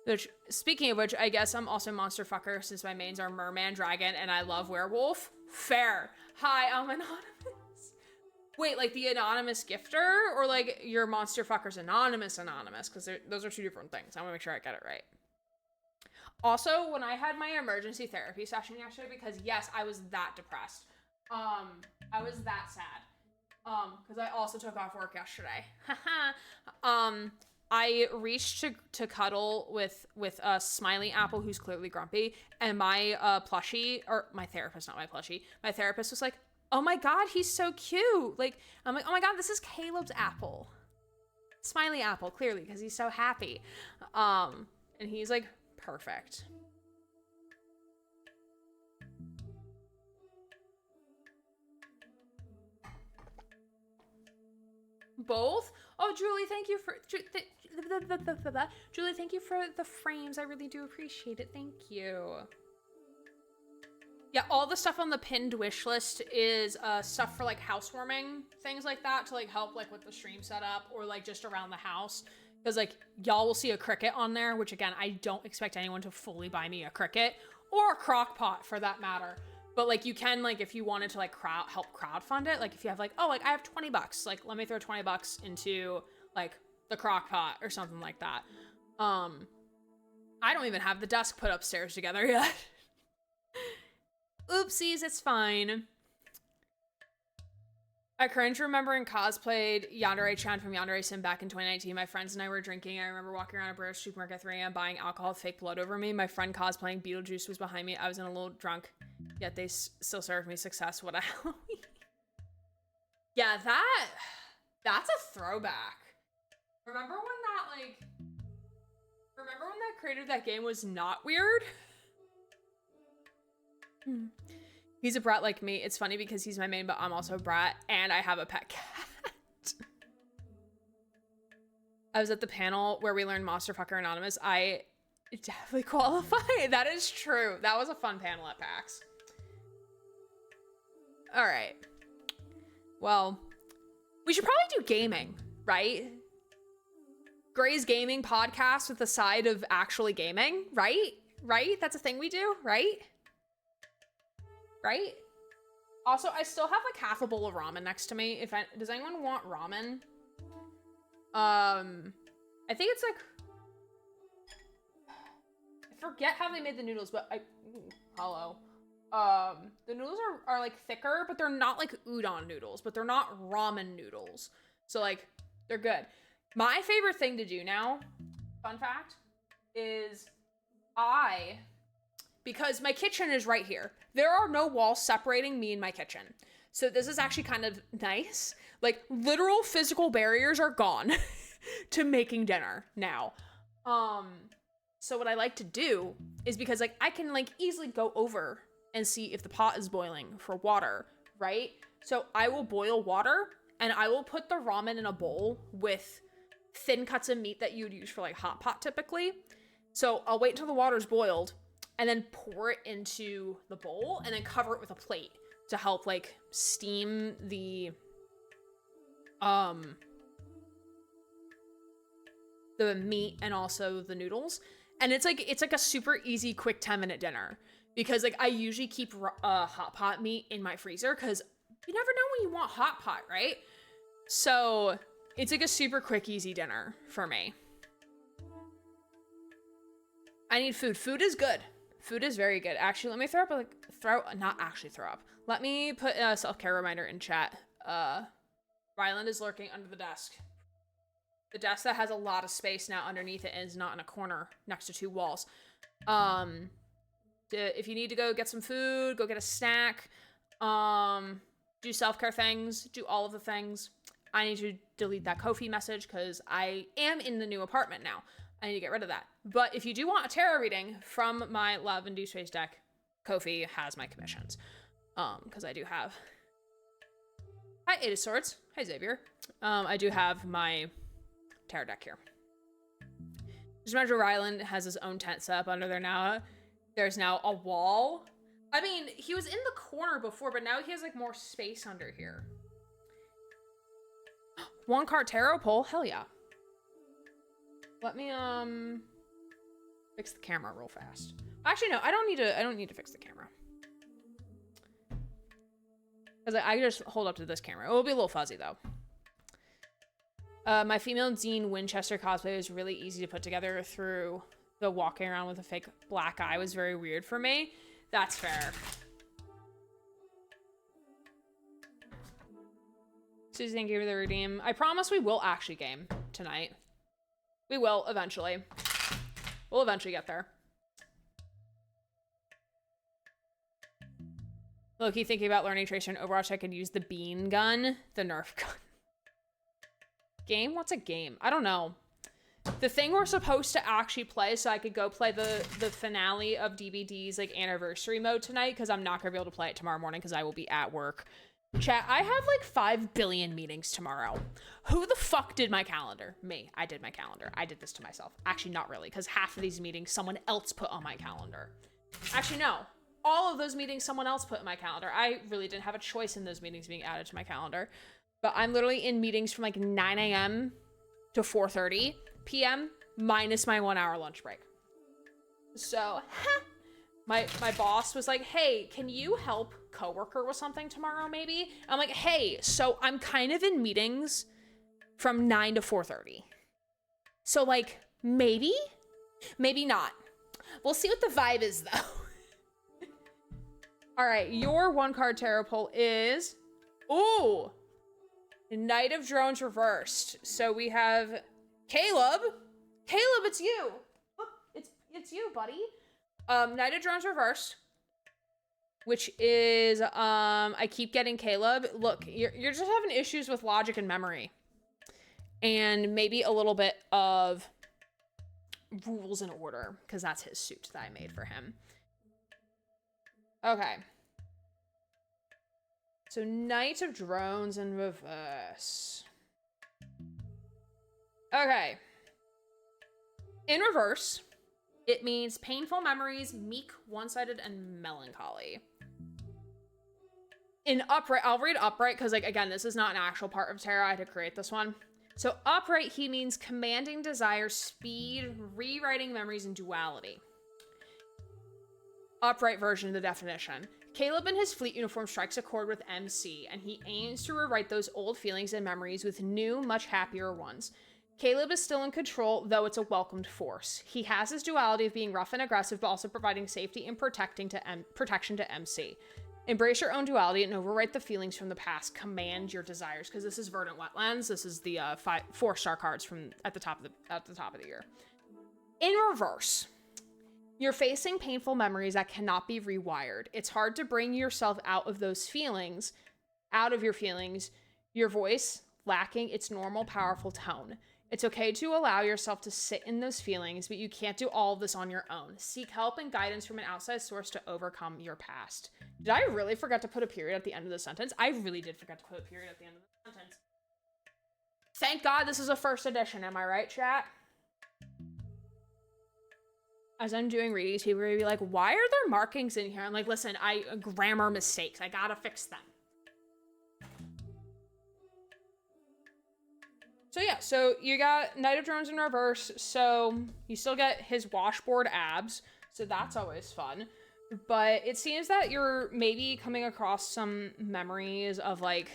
Which, speaking of which, I guess I'm also monster fucker since my mains are merman, dragon, and I love werewolf. Fair. Hi, I'm anonymous. Wait, like the anonymous gifter, or like your monster fucker's anonymous? Because those are two different things. I want to make sure I get it right. Also, when I had my emergency therapy session yesterday, because yes, I was that depressed. I was that sad. Because I also took off work yesterday. I reached to cuddle with a Smiley Apple who's clearly grumpy, and my plushie, or my therapist, not my plushie, my therapist was like, oh my god, he's so cute. Like, I'm like, oh my god, this is Caleb's apple. Smiley Apple, clearly, because he's so happy. And he's like, perfect. Both? Oh, Julie, thank you for Julie, thank you for the frames. I really do appreciate it. Thank you. Yeah, all the stuff on the pinned wish list is stuff for like housewarming, things like that, to like help like with the stream setup or like just around the house. Because like y'all will see a Cricut on there, which again, I don't expect anyone to fully buy me a Cricut or a crock pot for that matter. But like you can, like, if you wanted to like help crowdfund it, like if you have like, oh, like I have 20 bucks, like let me throw 20 bucks into like the crock pot or something like that. I don't even have the desk put upstairs together yet. Oopsies, it's fine. I cringe remembering cosplayed Yandere-chan from Yandere Sim back in 2019. My friends and I were drinking. I remember walking around a British supermarket at 3 a.m. buying alcohol with fake blood over me. My friend cosplaying Beetlejuice was behind me. I was in a little drunk, yet they still served me success. What a Halloween. Yeah, that's a throwback. Remember when that creator of that game was not weird? He's a brat like me. It's funny because he's my main, but I'm also a brat, and I have a pet cat. I was at the panel where we learned Monster Fucker Anonymous. I definitely qualify. That is true. That was a fun panel at PAX. All right. Well, we should probably do gaming, right? Gray's gaming podcast with a side of actually gaming, right? Right? That's a thing we do, right? Right? Also, I still have like half a bowl of ramen next to me. Does anyone want ramen? I think it's like, I forget how they made the noodles, but hello. The noodles are like thicker, but they're not like udon noodles, but they're not ramen noodles. So like, they're good. My favorite thing to do now, fun fact, is because my kitchen is right here. There are no walls separating me and my kitchen. So this is actually kind of nice. Like, literal physical barriers are gone to making dinner now. So what I like to do is, because like I can like easily go over and see if the pot is boiling for water, right? So I will boil water and I will put the ramen in a bowl with thin cuts of meat that you would use for like hot pot typically. So I'll wait until the water's boiled and then pour it into the bowl and then cover it with a plate to help like steam the meat and also the noodles. And it's like a super easy, quick 10-minute dinner, because like I usually keep hot pot meat in my freezer because you never know when you want hot pot, right? So it's like a super quick, easy dinner for me. I need food. Food is good. Food is very good. Actually, let me not actually throw up. Let me put a self-care reminder in chat. Ryland is lurking under the desk. The desk that has a lot of space now underneath it and is not in a corner next to two walls. If you need to go get some food, go get a snack, do self-care things, do all of the things. I need to delete that Ko-fi message because I am in the new apartment now. I need to get rid of that. But if you do want a tarot reading from my Love Induced Space deck, Ko-fi has my commissions. Because I do have... Hi, Eight of Swords. Hi, Xavier. I do have my tarot deck here. Just imagine Ryland has his own tent set up under there now. There's now a wall. I mean, he was in the corner before, but now he has like more space under here. One card tarot pull. Hell yeah. Let me fix the camera real fast. Actually, no, I don't need to fix the camera. Because I just hold up to this camera. It will be a little fuzzy though. My female Dean Winchester cosplay was really easy to put together through the walking around with a fake black eye was very weird for me. That's fair. Susie, thank you for the redeem. I promise we will actually game tonight. We will eventually. We'll eventually get there. Loki thinking about learning Tracer in Overwatch. I could use the bean gun, the Nerf gun. Game? What's a game? I don't know. The thing we're supposed to actually play, so I could go play the finale of DBD's like anniversary mode tonight, because I'm not gonna be able to play it tomorrow morning because I will be at work. Chat, I have like 5 billion meetings tomorrow. Who the fuck did my calendar? Me. I did my calendar. I did this to myself. Actually, not really, because half of these meetings someone else put on my calendar. Actually, no. All of those meetings someone else put in my calendar. I really didn't have a choice in those meetings being added to my calendar. But I'm literally in meetings from like 9 a.m. to 4:30 p.m. minus my 1 hour lunch break. So, my boss was like, hey, can you help coworker with something tomorrow maybe? I'm like, hey, so I'm kind of in meetings from 9 to 4:30. So like, maybe not. We'll see what the vibe is though. All right, your one card tarot pull is, ooh, Knight of Drones reversed. So we have Caleb. Caleb, it's you. Look, it's you, buddy. Knight of Drones reversed, which is I keep getting Caleb. Look, you're just having issues with logic and memory, and maybe a little bit of rules and order, because that's his suit that I made for him. Okay. So Knight of Drones in reverse. Okay. In reverse, it means painful memories, meek, one-sided, and melancholy. In upright, I'll read upright because, like, again, this is not an actual part of tarot. I had to create this one. So upright, he means commanding desire, speed, rewriting memories, and duality. Upright version of the definition. Caleb in his fleet uniform strikes a chord with MC, and he aims to rewrite those old feelings and memories with new, much happier ones. Caleb is still in control, though it's a welcomed force. He has his duality of being rough and aggressive, but also providing safety and protection to MC. Embrace your own duality and overwrite the feelings from the past. Command your desires, because this is Verdant Wetlands. This is the 4-star cards from at the top of the year. In reverse, you're facing painful memories that cannot be rewired. It's hard to bring yourself out of those feelings, your voice lacking its normal, powerful tone. It's okay to allow yourself to sit in those feelings, but you can't do all of this on your own. Seek help and guidance from an outside source to overcome your past. Did I really forget to put a period at the end of the sentence? I really did forget to put a period at the end of the sentence. Thank God this is a first edition, am I right, chat? As I'm doing readings, people are gonna be like, why are there markings in here? I'm like, listen, grammar mistakes. I gotta fix them. So yeah, so you got Knight of Drones in reverse, so you still get his washboard abs, so that's always fun. But it seems that you're maybe coming across some memories of, like,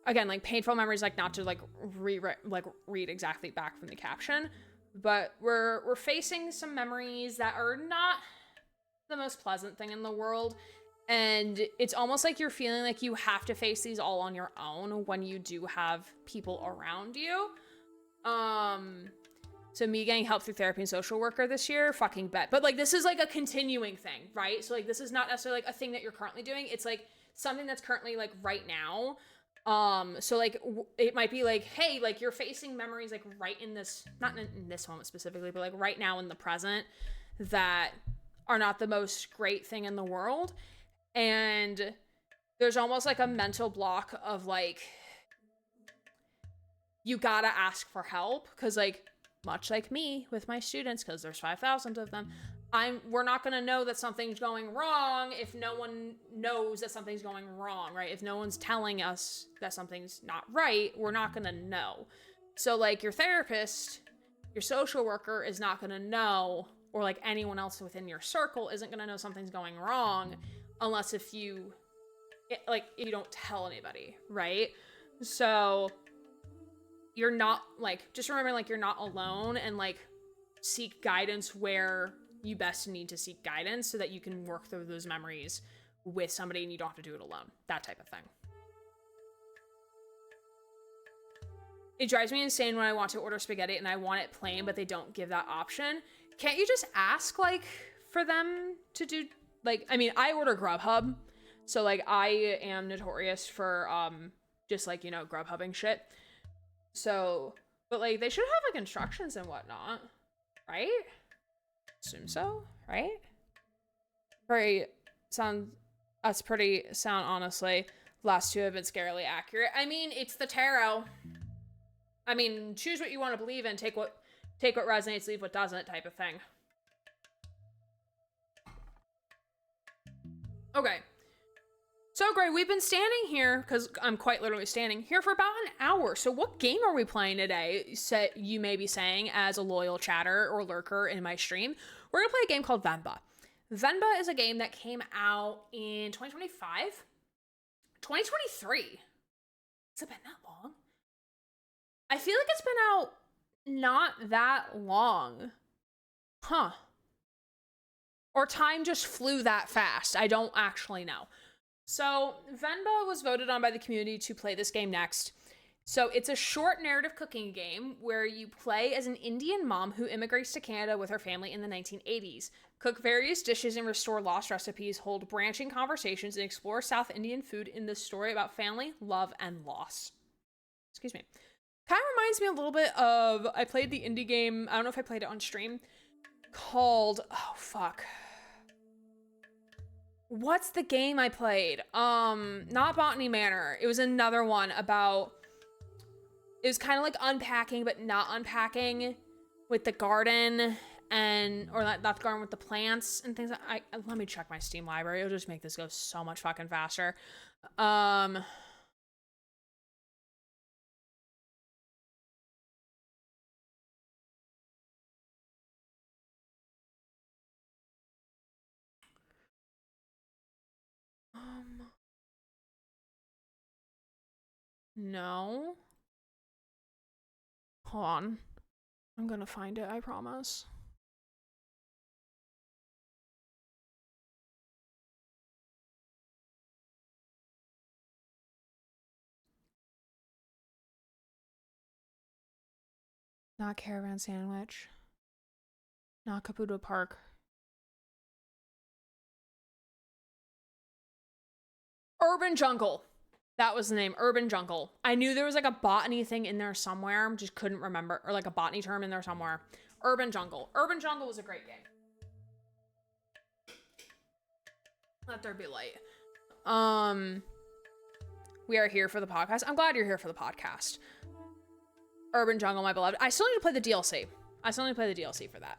again, like painful memories, like not to like read exactly back from the caption, but we're facing some memories that are not the most pleasant thing in the world. And it's almost like you're feeling like you have to face these all on your own when you do have people around you. So me getting help through therapy and social worker this year, fucking bet. But like, this is like a continuing thing, right? So like, this is not necessarily like a thing that you're currently doing. It's like something that's currently like right now. So like, it might be like, hey, like you're facing memories like right in this, not in this moment specifically, but like right now in the present that are not the most great thing in the world. And there's almost like a mental block of like, you gotta ask for help. Cause like, much like me with my students, cause there's 5,000 of them, we're not gonna know that something's going wrong if no one knows that something's going wrong, right? If no one's telling us that something's not right, we're not gonna know. So like your therapist, your social worker is not gonna know, or like anyone else within your circle isn't gonna know something's going wrong unless if you don't tell anybody, right? So you're not like, just remember like you're not alone, and like seek guidance where you best need to seek guidance so that you can work through those memories with somebody and you don't have to do it alone. That type of thing. It drives me insane when I want to order spaghetti and I want it plain, but they don't give that option. Can't you just ask like for them to do like, I mean, I order Grubhub. So like I am notorious for just like, you know, Grubhubbing shit. So, but like they should have like instructions and whatnot, right? Assume so, right? That's pretty sound, honestly. Last two have been scarily accurate. I mean, it's the tarot. I mean, choose what you want to believe in, take what resonates, leave what doesn't, type of thing. Okay. So great, we've been standing here, because I'm quite literally standing here for about an hour. So what game are we playing today? You may be saying as a loyal chatter or lurker in my stream. We're going to play a game called Venba. Venba is a game that came out in 2025? 2023. Has it been that long? I feel like it's been out not that long. Huh. Or time just flew that fast. I don't actually know. So Venba was voted on by the community to play this game next. So it's a short narrative cooking game where you play as an Indian mom who immigrates to Canada with her family in the 1980s. Cook various dishes and restore lost recipes, hold branching conversations, and explore South Indian food in this story about family, love, and loss. Excuse me. Kind of reminds me a little bit of, I played the indie game, I don't know if I played it on stream, called, oh fuck. What's the game I played? Not Botany Manor. It was another one about, it was kind of like unpacking, but not unpacking, with the garden or not the garden with the plants and things. Let me check my Steam library. It'll just make this go so much fucking faster. No. Hold on. I'm gonna find it, I promise. Not Caravan Sandwich. Not Caputo Park. Urban Jungle. That was the name. Urban Jungle. I knew there was like a botany thing in there somewhere. Just couldn't remember. Or like a botany term in there somewhere. Urban Jungle. Urban Jungle was a great game. Let there be light. We are here for the podcast. I'm glad you're here for the podcast. Urban Jungle, my beloved. I still need to play the DLC. For that.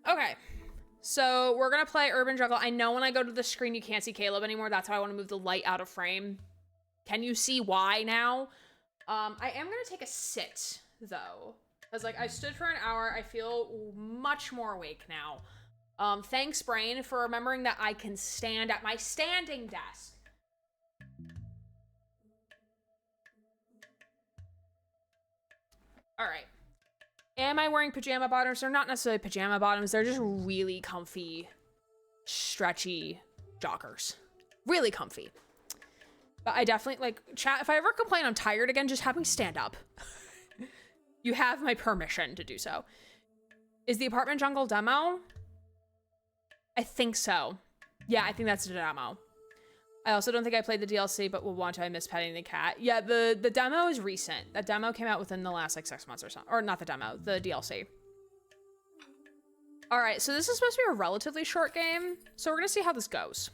Okay. So we're going to play Urban Jungle. I know when I go to the screen, you can't see Caleb anymore. That's how I want to move the light out of frame. Can you see why now? I am going to take a sit, though. Because, like, I stood for an hour. I feel much more awake now. Thanks, brain, for remembering that I can stand at my standing desk. All right. Am I wearing pajama bottoms? They're not necessarily pajama bottoms. They're just really comfy, stretchy joggers. Really comfy. But I definitely, like, chat, if I ever complain I'm tired again, just have me stand up. You have my permission to do so. Is the apartment jungle demo? I think so. Yeah, I think that's the demo. I also don't think I played the DLC, but will want to. I miss petting the cat. Yeah, the demo is recent. That demo came out within the last, like, 6 months or something. Or not the demo, the DLC. All right, so this is supposed to be a relatively short game. So we're going to see how this goes.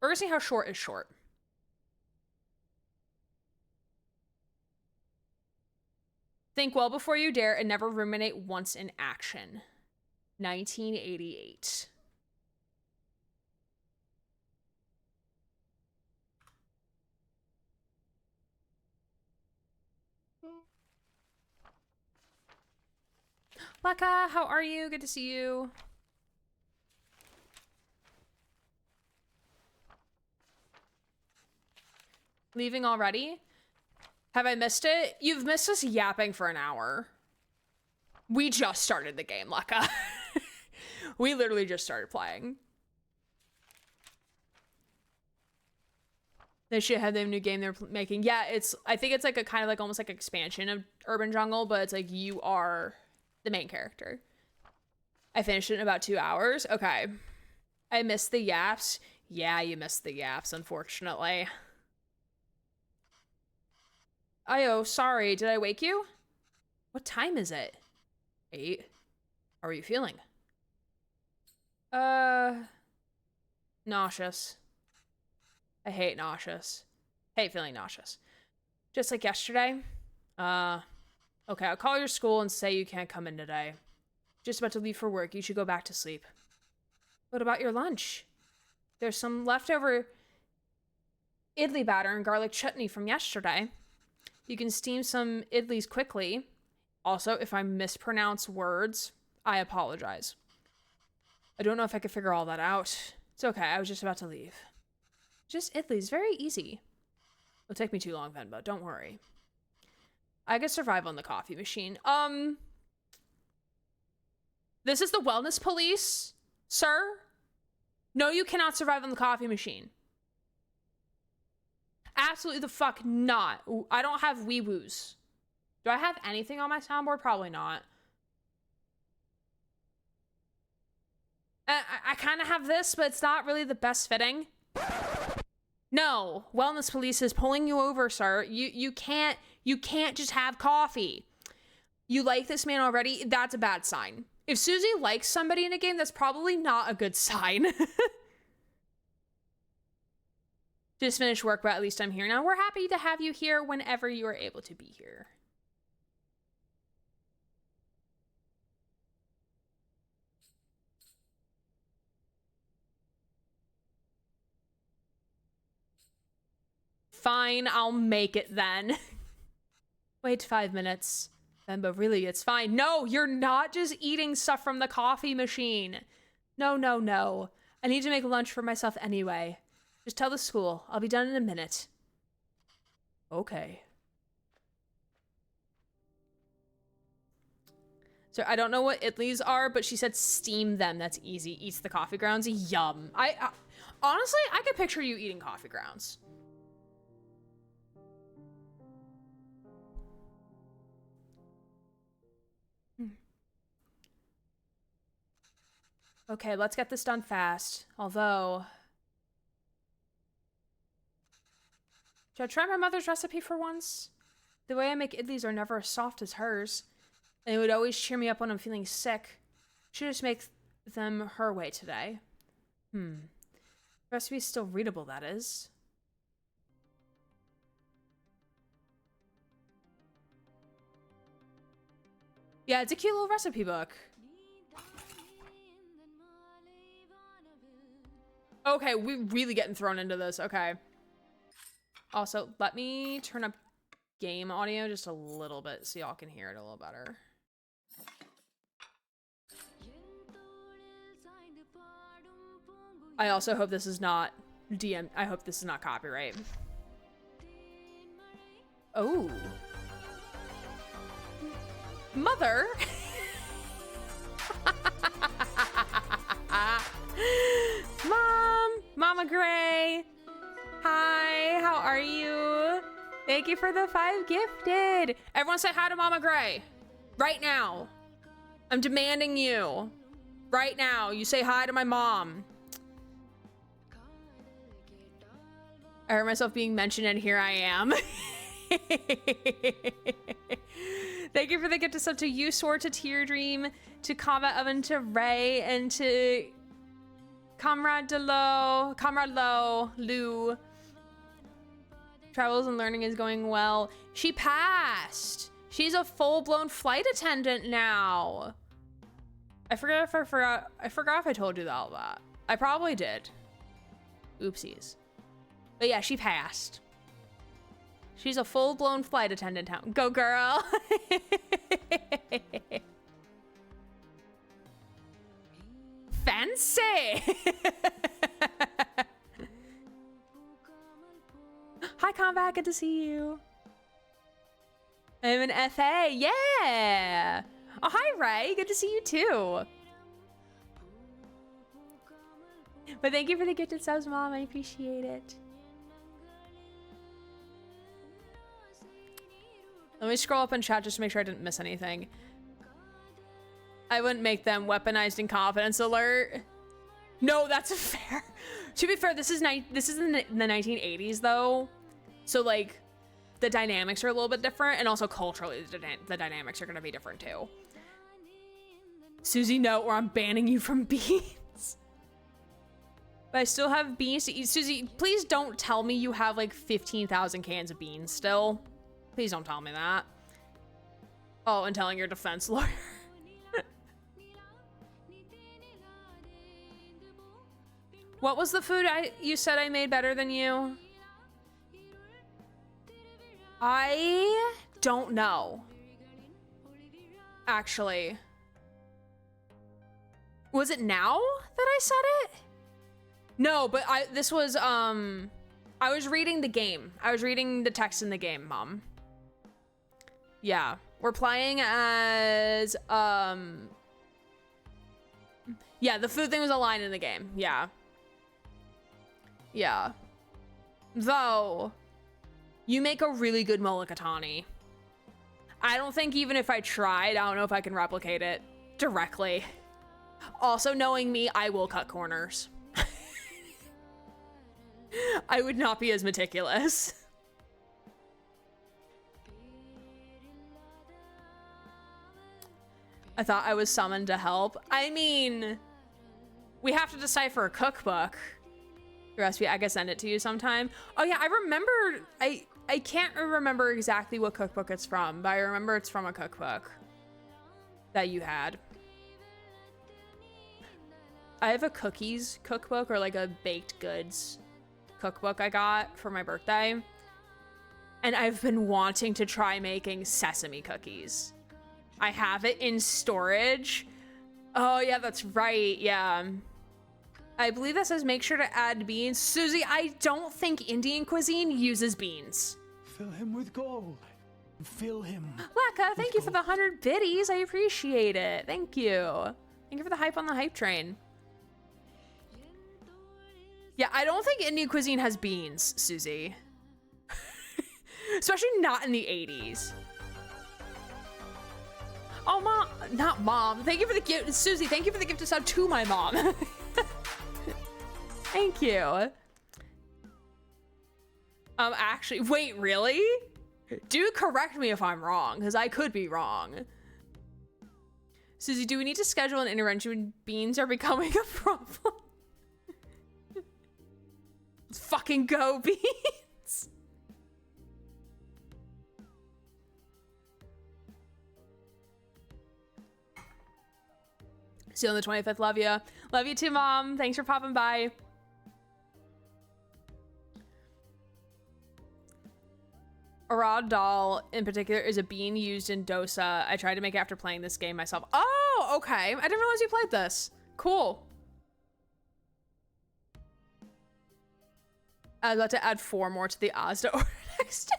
We're going to see how short is short. Think well before you dare and never ruminate once in action. 1988. Leka, how are you? Good to see you. Leaving already? Have I missed it? You've missed us yapping for an hour. We just started the game, Leka. We literally just started playing. They should have their new game they're making. Yeah, I think it's like a kind of like almost like expansion of Urban Jungle, but it's like you are the main character. I finished it in about 2 hours. Okay. I missed the yaps. Yeah, you missed the yaps, unfortunately. Ayo, sorry. Did I wake you? What time is it? 8. How are you feeling? Nauseous. I hate nauseous. Hate feeling nauseous. Just like yesterday. Okay, I'll call your school and say you can't come in today. Just about to leave for work. You should go back to sleep. What about your lunch? There's some leftover idli batter and garlic chutney from yesterday. You can steam some idlis quickly. Also, if I mispronounce words, I apologize. I don't know if I could figure all that out. It's okay, I was just about to leave. Just idlis, very easy. It'll take me too long, Venba, don't worry. I could survive on the coffee machine. This is the wellness police, sir? No, you cannot survive on the coffee machine. Absolutely the fuck not. Ooh, I don't have wee-woos. Do I have anything on my soundboard? Probably not. I kind of have this, but it's not really the best fitting. No, wellness police is pulling you over, sir. You can't just have coffee. You like this man already? That's a bad sign. If Susie likes somebody in a game, that's probably not a good sign. Just finished work, but at least I'm here now. We're happy to have you here whenever you are able to be here. Fine, I'll make it then. Wait 5 minutes. Venba, really, it's fine. No, you're not just eating stuff from the coffee machine. No, no, no. I need to make lunch for myself anyway. Just tell the school. I'll be done in a minute. Okay. So I don't know what idlis are, but she said steam them. That's easy. Eats the coffee grounds. Yum. Honestly, I could picture you eating coffee grounds. Okay, let's get this done fast. Although... should I try my mother's recipe for once? The way I make idlis are never as soft as hers. And it would always cheer me up when I'm feeling sick. Should just make them her way today. The recipe's still readable, that is. Yeah, it's a cute little recipe book. Okay, we're really getting thrown into this. Okay. Also, let me turn up game audio just a little bit so y'all can hear it a little better. I also hope this is not I hope this is not copyright. Oh. Mother. Mom, Mama Gray. Hi, how are you? Thank you for the 5 gifted. Everyone say hi to Mama Gray. Right now. I'm demanding you. Right now, you say hi to my mom. I heard myself being mentioned and here I am. Thank you for the gift of sub to you, Sword, to Teardream, to Combat Oven, to Ray, and to Comrade Lou. Travels and learning is going well. She passed. She's a full-blown flight attendant now. I forgot if I told you all that. I probably did. Oopsies. But yeah, she passed. She's a full-blown flight attendant now. Go girl. Fancy. Hi, Combat. Good to see you. I'm an FA. Yeah. Oh, hi, Ray. Good to see you, too. But thank you for the gifted subs, Mom. I appreciate it. Let me scroll up in chat just to make sure I didn't miss anything. I wouldn't make them weaponized incompetence alert. No, that's fair. To be fair, this is in the 1980s, though. So, like, the dynamics are a little bit different, and also culturally, the dynamics are going to be different, too. Susie, note or I'm banning you from beans. But I still have beans to eat. Susie, please don't tell me you have, like, 15,000 cans of beans still. Please don't tell me that. Oh, and telling your defense lawyer. What was the food you said I made better than you? I don't know. Actually. Was it now that I said it? No, but this was, I was reading the game. I was reading the text in the game, Mom. Yeah. We're playing as, yeah, the food thing was a line in the game. Yeah. Yeah. Though, you make a really good mulligatawny. I don't think even if I tried, I don't know if I can replicate it directly. Also, knowing me, I will cut corners. I would not be as meticulous. I thought I was summoned to help. I mean, we have to decipher a cookbook. The recipe, I can send it to you sometime. Oh yeah, I remember, I can't remember exactly what cookbook it's from, but I remember it's from a cookbook that you had. I have a cookies cookbook, or like a baked goods cookbook I got for my birthday. And I've been wanting to try making sesame cookies. I have it in storage. Oh yeah, that's right, yeah. I believe that says make sure to add beans. Susie, I don't think Indian cuisine uses beans. Fill him with gold. Fill him. Laka, thank you for the 100 biddies. I appreciate it. Thank you. Thank you for the hype on the hype train. Yeah, I don't think Indian cuisine has beans, Susie. Especially not in the 80s. Oh, Mom. Not Mom. Thank you for the gift. Susie, thank you for the gift of sub to my mom. Thank you. Actually, wait, really? Do correct me if I'm wrong, because I could be wrong. Susie, do we need to schedule an intervention when beans are becoming a problem? Let's fucking go, beans. See you on the 25th. Love you. Love you too, Mom. Thanks for popping by. Arad dal in particular is a bean used in dosa. I tried to make it after playing this game myself. Oh, okay. I didn't realize you played this. Cool. I was about to add 4 more to the Asda order next day.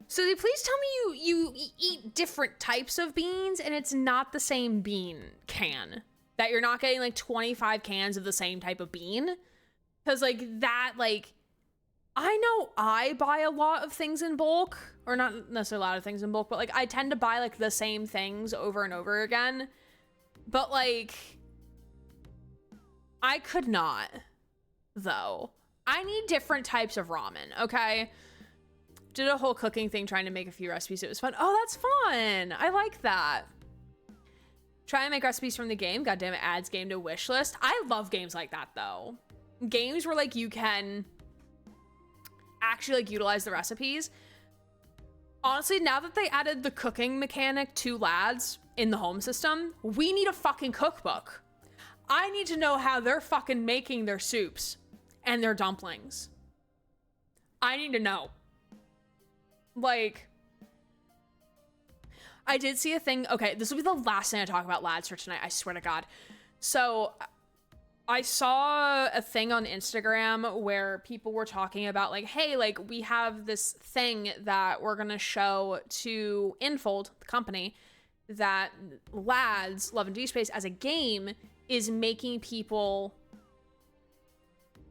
Susie, please tell me you eat different types of beans and it's not the same bean can. That you're not getting like 25 cans of the same type of bean. Because, like, that, like, I know I buy a lot of things in bulk, or not necessarily a lot of things in bulk, but, like, I tend to buy, like, the same things over and over again. But, like, I could not, though. I need different types of ramen, okay? Did a whole cooking thing trying to make a few recipes. It was fun. Oh, that's fun. I like that. Try and make recipes from the game. God damn it, adds game to wish list. I love games like that, though. Games where, like, you can actually, like, utilize the recipes. Honestly, now that they added the cooking mechanic to lads in the home system, we need a fucking cookbook. I need to know how they're fucking making their soups and their dumplings. I need to know. Like, I did see a thing. Okay, this will be the last thing I talk about lads for tonight. I swear to God. So I saw a thing on Instagram where people were talking about, like, hey, like, we have this thing that we're going to show to Infold, the company, that lads, Love and D Space as a game is making people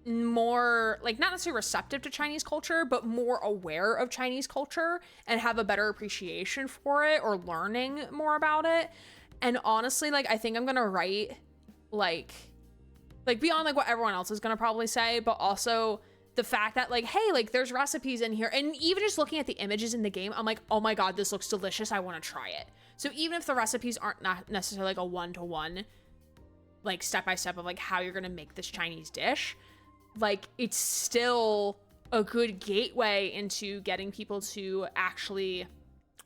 more, like, not necessarily receptive to Chinese culture, but more aware of Chinese culture and have a better appreciation for it or learning more about it. And honestly, like, I think I'm gonna write like beyond like what everyone else is gonna probably say, but also the fact that, like, hey, like, there's recipes in here, and even just looking at the images in the game, I'm like, oh my God, this looks delicious, I want to try it. So even if the recipes aren't not necessarily like a one-to-one, like, step-by-step of like how you're gonna make this Chinese dish, like, it's still a good gateway into getting people to actually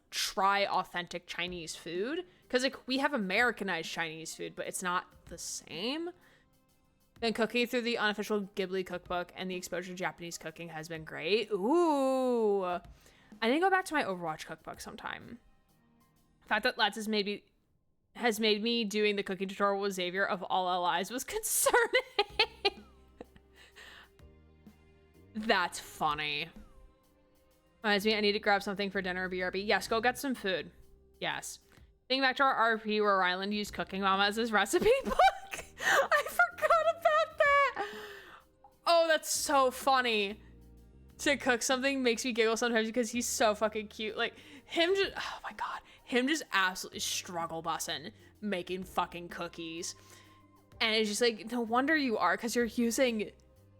try authentic Chinese food. Because, like, we have Americanized Chinese food, but it's not the same. And cooking through the unofficial Ghibli cookbook and the exposure to Japanese cooking has been great. Ooh. I need to go back to my Overwatch cookbook sometime. The fact that Lads has made me doing the cooking tutorial with Xavier of all LIs was concerning. That's funny. Reminds me, I need to grab something for dinner, BRB. Yes, go get some food. Yes. Think back to our RP where Ryland used Cooking Mama as his recipe book. I forgot about that. Oh, that's so funny. To cook something makes me giggle sometimes because he's so fucking cute. Like, him just, oh my God. Him just absolutely struggle bussing making fucking cookies. And it's just like, no wonder you are, because you're using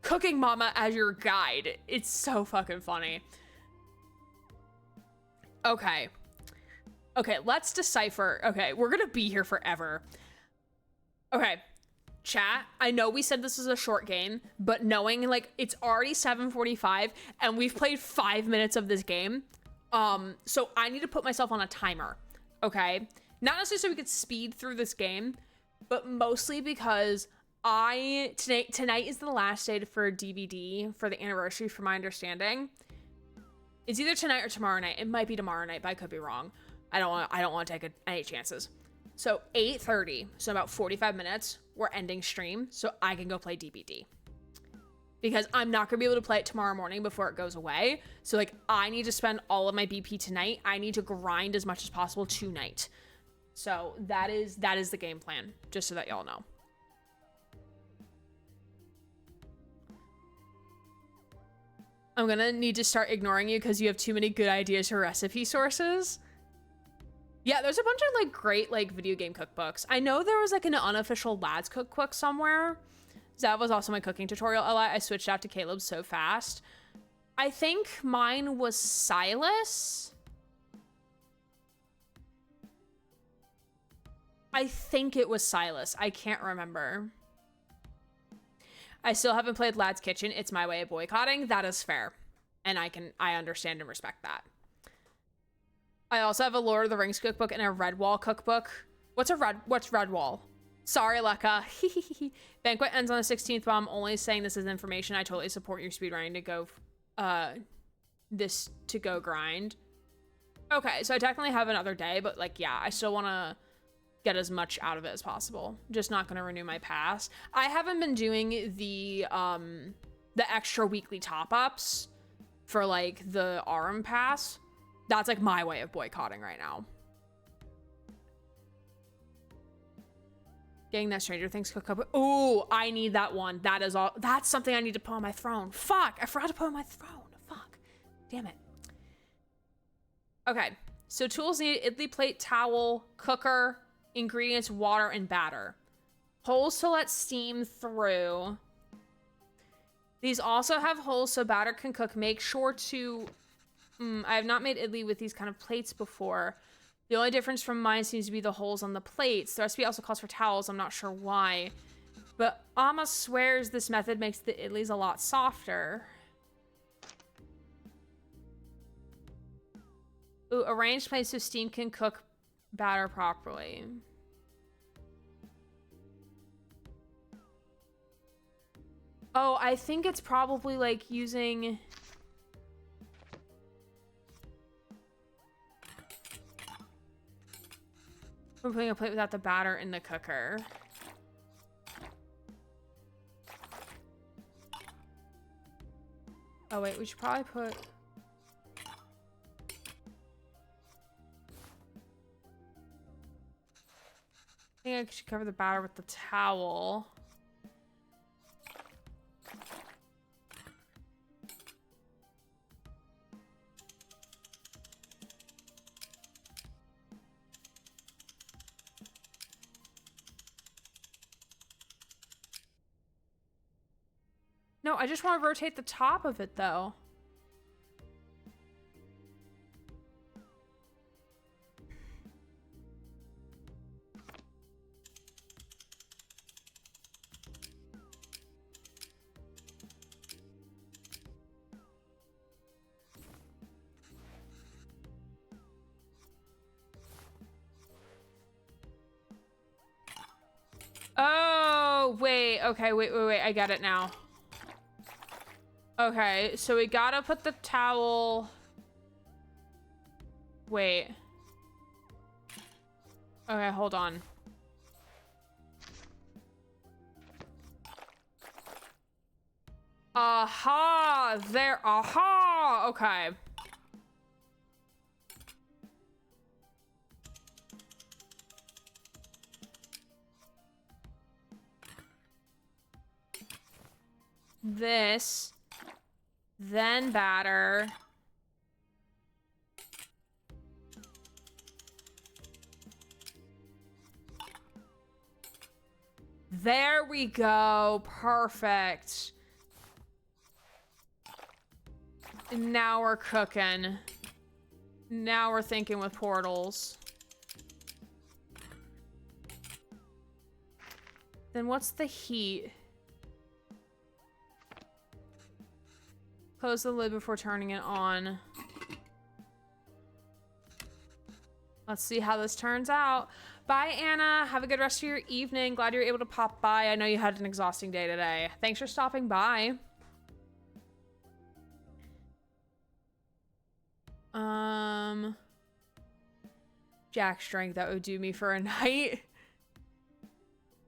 Cooking Mama as your guide. It's so fucking funny. Okay, let's decipher. Okay, we're gonna be here forever. Okay, chat, I know we said this is a short game, but knowing, like, it's already 7:45 and we've played 5 minutes of this game, so I need to put myself on a timer, okay? Not necessarily so we could speed through this game, but mostly because tonight is the last day for DVD for the anniversary, from my understanding. It's either tonight or tomorrow night. It might be tomorrow night, but I could be wrong. I don't want to take any chances. So 8:30, so about 45 minutes, we're ending stream so I can go play DVD. Because I'm not going to be able to play it tomorrow morning before it goes away. So, like, I need to spend all of my BP tonight. I need to grind as much as possible tonight. So that is the game plan, just so that y'all know. I'm gonna need to start ignoring you because you have too many good ideas for recipe sources. Yeah, there's a bunch of, like, great, like, video game cookbooks. I know there was, like, an unofficial lads cookbook somewhere. That was also my cooking tutorial. I switched out to Caleb so fast. I think mine was Silas. I think it was Silas. I can't remember. I still haven't played Lad's Kitchen. It's my way of boycotting. That is fair. And I understand and respect that. I also have a Lord of the Rings cookbook and a Redwall cookbook. What's Redwall? Sorry, Lekka. Banquet ends on the 16th, but I'm only saying this as information. I totally support your speedrunning to go, go grind. Okay, so I technically have another day, but, like, yeah, I still want to get as much out of it as possible. Just not going to renew my pass. I haven't been doing the extra weekly top-ups for, like, the ARM pass. That's, like, my way of boycotting right now. Getting that Stranger Things cook up. Ooh, I need that one. That is all. That's something I need to put on my throne. Fuck, I forgot to put on my throne. Fuck, damn it. Okay, so tools needed: idli plate, towel, cooker, ingredients, water, and batter. Holes to let steam through. These also have holes so batter can cook. Make sure to... I have not made idli with these kind of plates before. The only difference from mine seems to be the holes on the plates. The recipe also calls for towels. I'm not sure why. But Amma swears this method makes the idlis a lot softer. Ooh, arrange plates so steam can cook batter properly. Oh, I think it's probably like using... We're putting a plate without the batter in the cooker. Oh wait, we should probably put... I think I should cover the batter with the towel. No, I just want to rotate the top of it, though. Oh, wait. Okay, wait. I get it now. Okay, so we gotta put the towel... Wait. Okay, hold on. Aha! There, aha! Okay. This... Then batter. There we go. Perfect. Now we're cooking. Now we're thinking with portals. Then what's the heat? Close the lid before turning it on. Let's see how this turns out. Bye, Anna. Have a good rest of your evening. Glad you were able to pop by. I know you had an exhausting day today. Thanks for stopping by. Jack strength, that would do me for a night.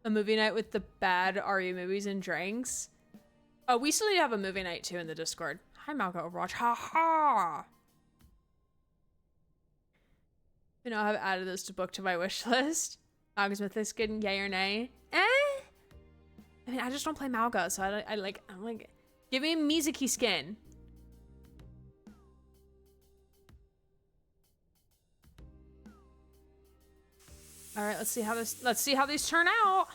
A movie night with the bad RU movies and drinks. Oh, we still need to have a movie night too in the Discord. Hi, Malca Overwatch. Ha ha. You know, I've added this to book to my wish list. Malga's Mythic Skin, yay or nay? I mean, I just don't play Malga, so I'm like, give me a Mizuki skin. All right, let's see how these turn out.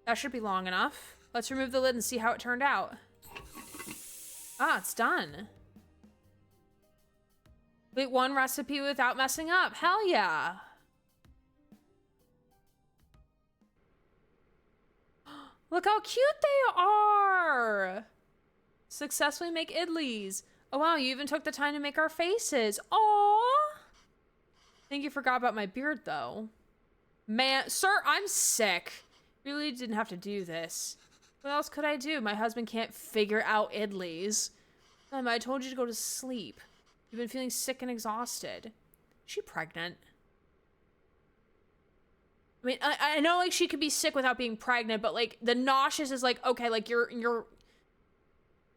That should be long enough. Let's remove the lid and see how it turned out. Ah, it's done. Wait, one recipe without messing up. Hell yeah. Look how cute they are. Successfully make idlis. Oh wow, you even took the time to make our faces. Aww. I think you forgot about my beard though. Man, sir, I'm sick. Really didn't have to do this. What else could I do? My husband can't figure out idlis. I told you to go to sleep. You've been feeling sick and exhausted. Is she pregnant? I mean, I know like she could be sick without being pregnant, but like the nauseous is like, okay, like you're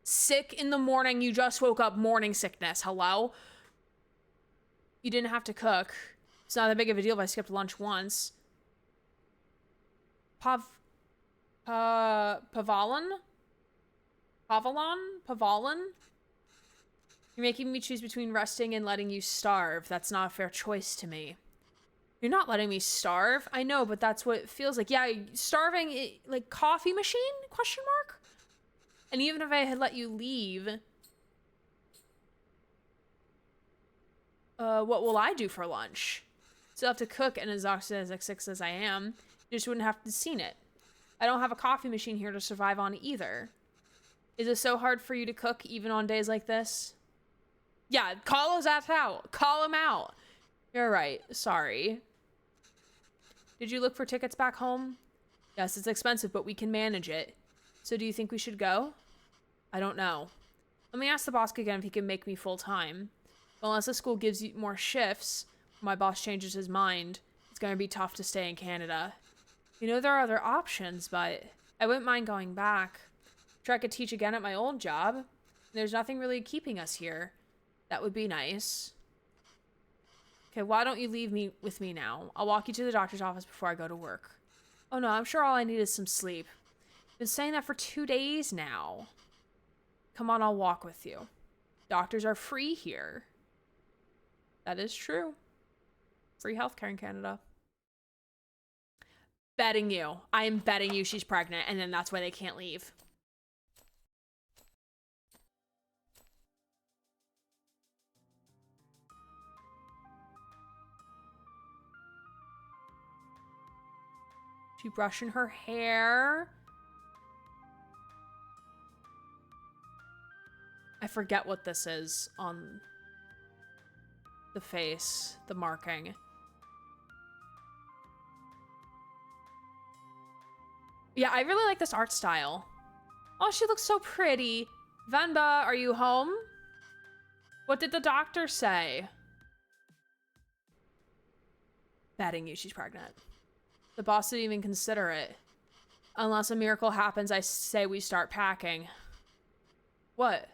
sick in the morning, you just woke up, morning sickness. Hello? You didn't have to cook. It's not that big of a deal if I skipped lunch once. Pavalon? Pavalon? You're making me choose between resting and letting you starve. That's not a fair choice to me. You're not letting me starve. I know, but that's what it feels like. Yeah, starving, like coffee machine? Question mark? And even if I had let you leave, what will I do for lunch? Still have to cook, and as exhausted as I am, you just wouldn't have to seen it. I don't have a coffee machine here to survive on either. Is it so hard for you to cook even on days like this? Yeah, call us out. Call him out. You're right. Sorry. Did you look for tickets back home? Yes, it's expensive, but we can manage it. So do you think we should go? I don't know. Let me ask the boss again if he can make me full-time. Well, unless the school gives you more shifts, my boss changes his mind, it's going to be tough to stay in Canada. You know, there are other options, but I wouldn't mind going back. Sure, I could teach again at my old job. There's nothing really keeping us here. That would be nice. Okay, why don't you leave me with me now? I'll walk you to the doctor's office before I go to work. Oh no, I'm sure all I need is some sleep. I've been saying that for 2 days now. Come on, I'll walk with you. Doctors are free here. That is true. Free healthcare in Canada. Betting you. I am betting you she's pregnant, and then that's why they can't leave. She brushing her hair. I forget what this is on the face, the marking. Yeah, I really like this art style. Oh, she looks so pretty. Venba, are you home? What did the doctor say? Betting you she's pregnant. The boss didn't even consider it. Unless a miracle happens, I say we start packing. What?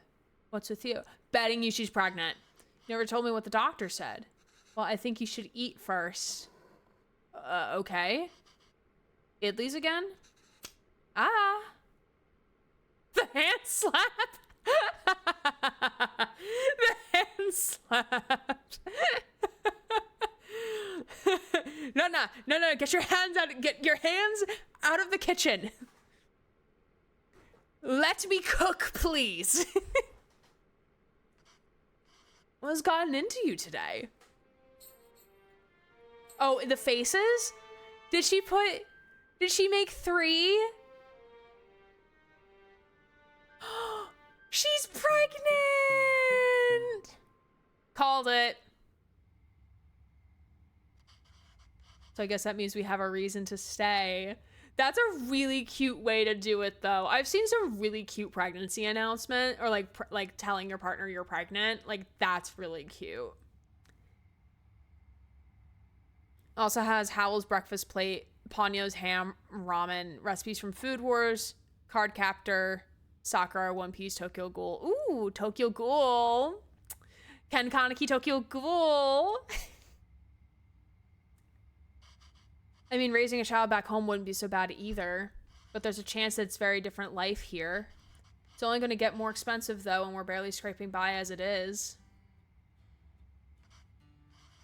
What's with you? Betting you she's pregnant. You never told me what the doctor said. Well, I think you should eat first. Okay. Idlis again? Ah. The hand slap. The hand slap. No, get your hands out of the kitchen. Let me cook, please. What has gotten into you today? Oh, the faces? Did she make 3? She's pregnant! Called it. So I guess that means we have a reason to stay. That's a really cute way to do it, though. I've seen some really cute pregnancy announcement, or like telling your partner you're pregnant. Like, that's really cute. Also has Howl's breakfast plate, Ponyo's ham ramen, recipes from Food Wars, Card Captor, Sakura, One Piece, Tokyo Ghoul. Ooh, Tokyo Ghoul. Ken Kaneki, Tokyo Ghoul. I mean, raising a child back home wouldn't be so bad either, but there's a chance that it's very different life here. It's only going to get more expensive, though, and we're barely scraping by as it is.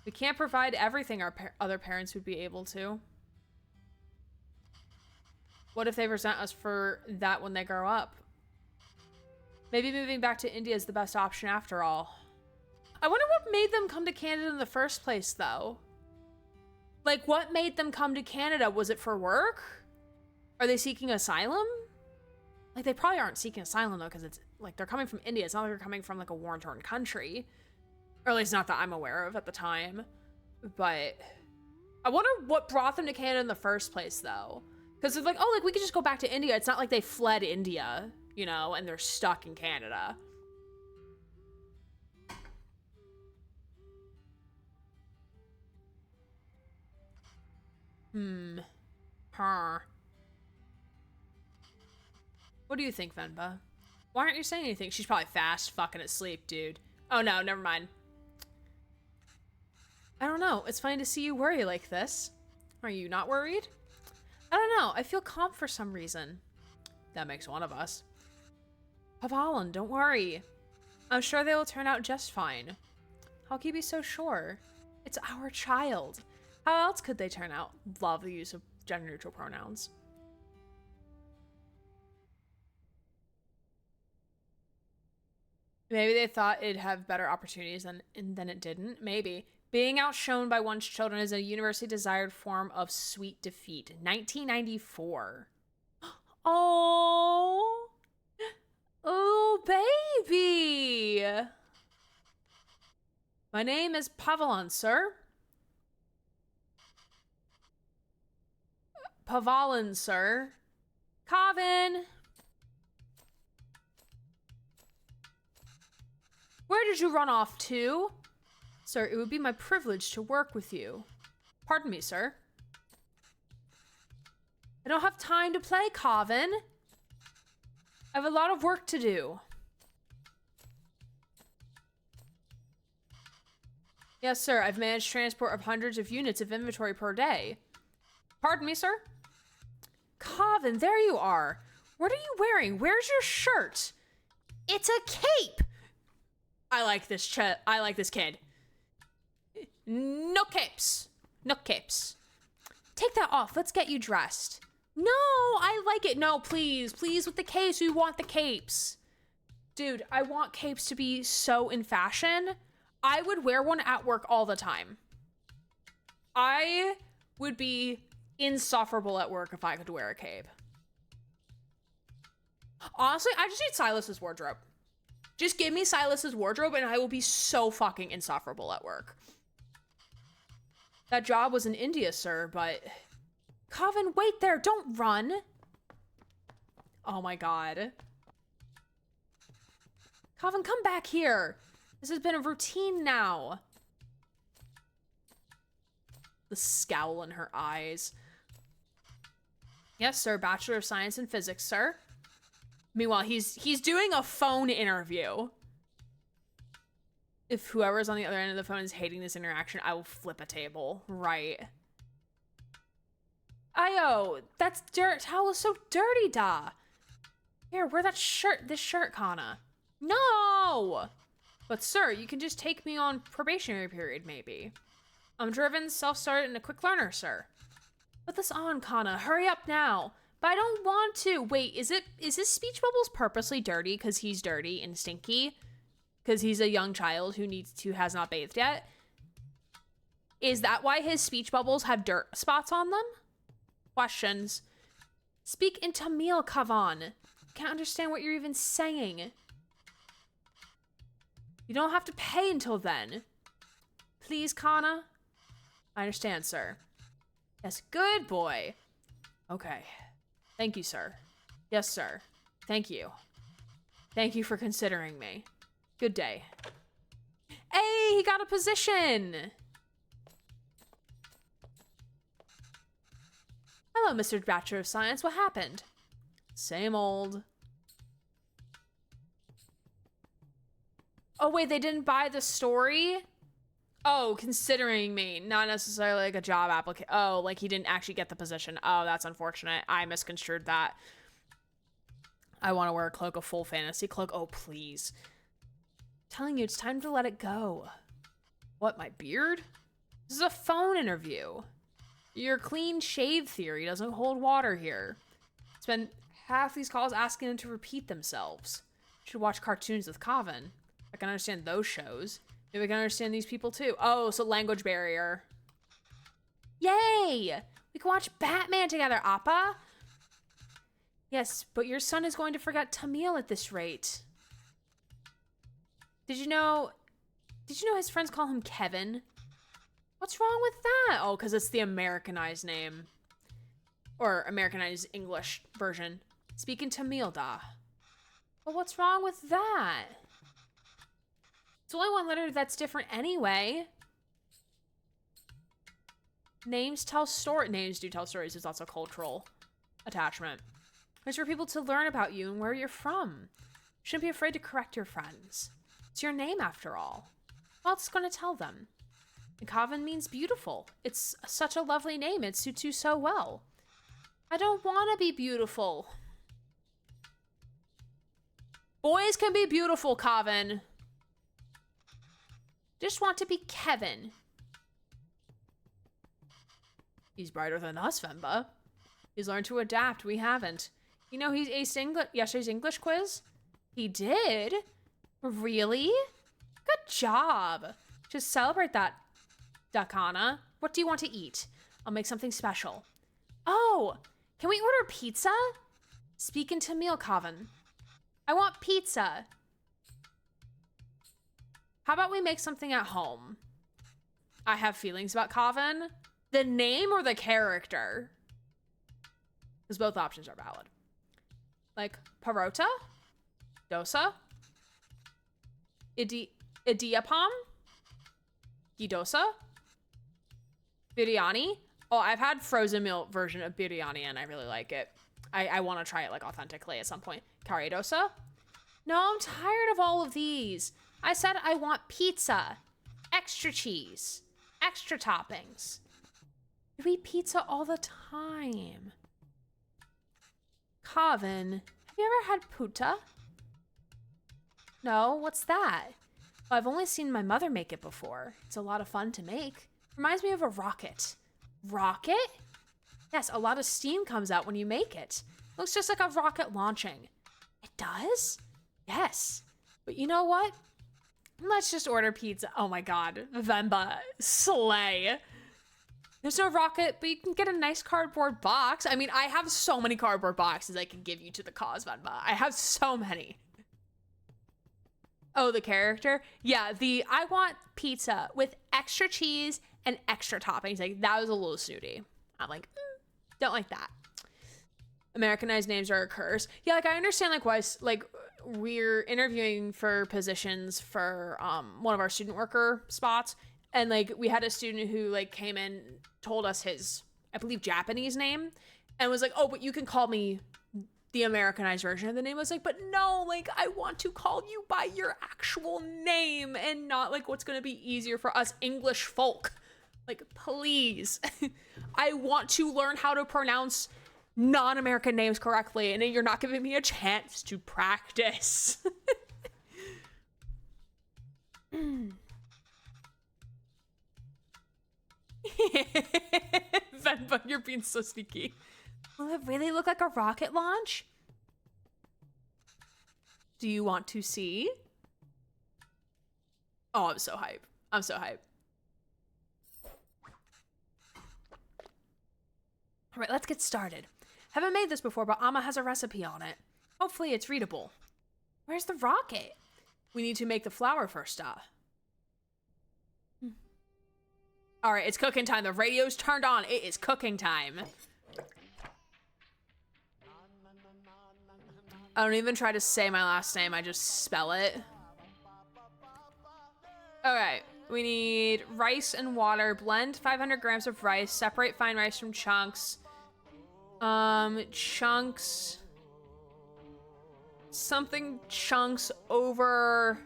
We can't provide everything our other parents would be able to. What if they resent us for that when they grow up? Maybe moving back to India is the best option after all. I wonder what made them come to Canada in the first place, though. Like, what made them come to Canada? Was it for work? Are they seeking asylum? Like, they probably aren't seeking asylum, though, because it's, like, they're coming from India. It's not like they're coming from, like, a war-torn country. Or at least not that I'm aware of at the time. But I wonder what brought them to Canada in the first place, though. Because it's like, oh, like, we could just go back to India. It's not like they fled India, you know, and they're stuck in Canada. Huh. What do you think, Venba? Why aren't you saying anything? She's probably fast fucking asleep, dude. Oh no, never mind. I don't know. It's funny to see you worry like this. Are you not worried? I don't know. I feel calm for some reason. That makes one of us. Pavalon, don't worry. I'm sure they will turn out just fine. How can you be so sure? It's our child. How else could they turn out? Love the use of gender-neutral pronouns. Maybe they thought it'd have better opportunities than it didn't. Maybe. Being outshone by one's children is a universally desired form of sweet defeat. 1994. Oh. Oh, baby. My name is Pavalon, sir. Pavalon, sir. Kavin. Where did you run off to? Sir, it would be my privilege to work with you. Pardon me, sir. I don't have time to play, Kavin. I have a lot of work to do. Yes, sir. I've managed transport of hundreds of units of inventory per day. Pardon me, sir? Kavin, there you are. What are you wearing? Where's your shirt? It's a cape. I like this kid. No capes. No capes. Take that off. Let's get you dressed. No, I like it. No, please. Please with the capes. We want the capes. Dude, I want capes to be so in fashion. I would wear one at work all the time. I would be insufferable at work if I could wear a cape. Honestly, I just need Silas's wardrobe. Just give me Silas's wardrobe and I will be so fucking insufferable at work. That job was in India, sir, but... Kavin, wait there. Don't run. Oh my god. Kavin, come back here. This has been a routine now. The scowl in her eyes. Yes, sir. Bachelor of Science in Physics, sir. Meanwhile, he's doing a phone interview. If whoever's on the other end of the phone is hating this interaction, I will flip a table. Right. Ayo, that's dirt. Towel is so dirty, da. Here, wear this shirt, Kana. No! But sir, you can just take me on probationary period, maybe. I'm driven, self-started, and a quick learner, sir. Put this on, Kana. Hurry up now. But I don't want to. Wait, is his speech bubbles purposely dirty because he's dirty and stinky? Because he's a young child who has not bathed yet? Is that why his speech bubbles have dirt spots on them? Questions. Speak in Tamil, Kavan. Can't understand what you're even saying. You don't have to pay until then. Please, Kana? I understand, sir. Yes, good boy. Okay. Thank you, sir. Yes, sir. Thank you. Thank you for considering me. Good day. Hey, he got a position! Hello, Mr. Bachelor of Science. What happened? Same old. Oh, wait, they didn't buy the story? Oh, considering me. Not necessarily like a job application. Oh, like he didn't actually get the position. Oh, that's unfortunate. I misconstrued that. I want to wear a cloak, a full fantasy cloak. Oh, please. I'm telling you, it's time to let it go. What, my beard? This is a phone interview. Your clean shave theory doesn't hold water here. Spend half these calls asking them to repeat themselves. Should watch cartoons with Kavin. I can understand those shows. Maybe I can understand these people too. Oh, so language barrier. Yay! We can watch Batman together, Appa. Yes, but your son is going to forget Tamil at this rate. Did you know his friends call him Kevin? What's wrong with that? Oh, because it's the Americanized name. Or Americanized English version. Speaking Tamil, da. Well, what's wrong with that? It's only one letter that's different anyway. Names tell stories. Names do tell stories. There's also cultural attachment. It's for people to learn about you and where you're from. Shouldn't be afraid to correct your friends. It's your name, after all. What's going to tell them? And Kavan means beautiful. It's such a lovely name. It suits you so well. I don't want to be beautiful. Boys can be beautiful, Kavan. Just want to be Kevin. He's brighter than us, Venba. He's learned to adapt. We haven't. You know, he's aced yesterday's English quiz? He did? Really? Good job. Just celebrate that, Dakana. What do you want to eat? I'll make something special. Oh, can we order pizza? Speak into meal, Kavan. I want pizza. How about we make something at home? I have feelings about Kavan. The name or the character? Because both options are valid. Like, parota? Dosa? Idiyappam? Gidosa? Biryani? Oh, I've had frozen meal version of biryani and I really like it. I want to try it like authentically at some point. Curry dosa? No, I'm tired of all of these. I said I want pizza. Extra cheese. Extra toppings. We eat pizza all the time. Kavan, have you ever had puta? No, what's that? Well, I've only seen my mother make it before. It's a lot of fun to make. Reminds me of a rocket. Rocket? Yes, a lot of steam comes out when you make it. Looks just like a rocket launching. It does? Yes. But you know what? Let's just order pizza. Oh my god. Venba. Slay. There's no rocket, but you can get a nice cardboard box. I mean, I have so many cardboard boxes I can give you to the cause, Venba. I have so many. Oh, the character? Yeah, I want pizza with extra cheese and extra toppings. Like, that was a little snooty. I'm like, don't like that. Americanized names are a curse. Yeah, like, I understand, like, why, like, we're interviewing for positions for one of our student worker spots. And, like, we had a student who, like, came in, told us his, I believe, Japanese name. And was like, oh, but you can call me the Americanized version of the name. I was like, but no, like, I want to call you by your actual name and not, like, what's going to be easier for us English folk. Like, please. I want to learn how to pronounce non-American names correctly, and you're not giving me a chance to practice. Venba, you're being so sneaky. Will it really look like a rocket launch? Do you want to see? Oh, I'm so hype. I'm so hype. All right, let's get started. Haven't made this before, but Amma has a recipe on it. Hopefully it's readable. Where's the rocket? We need to make the flour first, All right, it's cooking time. The radio's turned on. It is cooking time. I don't even try to say my last name. I just spell it. Okay, we need rice and water. Blend 500 grams of rice. Separate fine rice from chunks. Chunks. Something chunks over.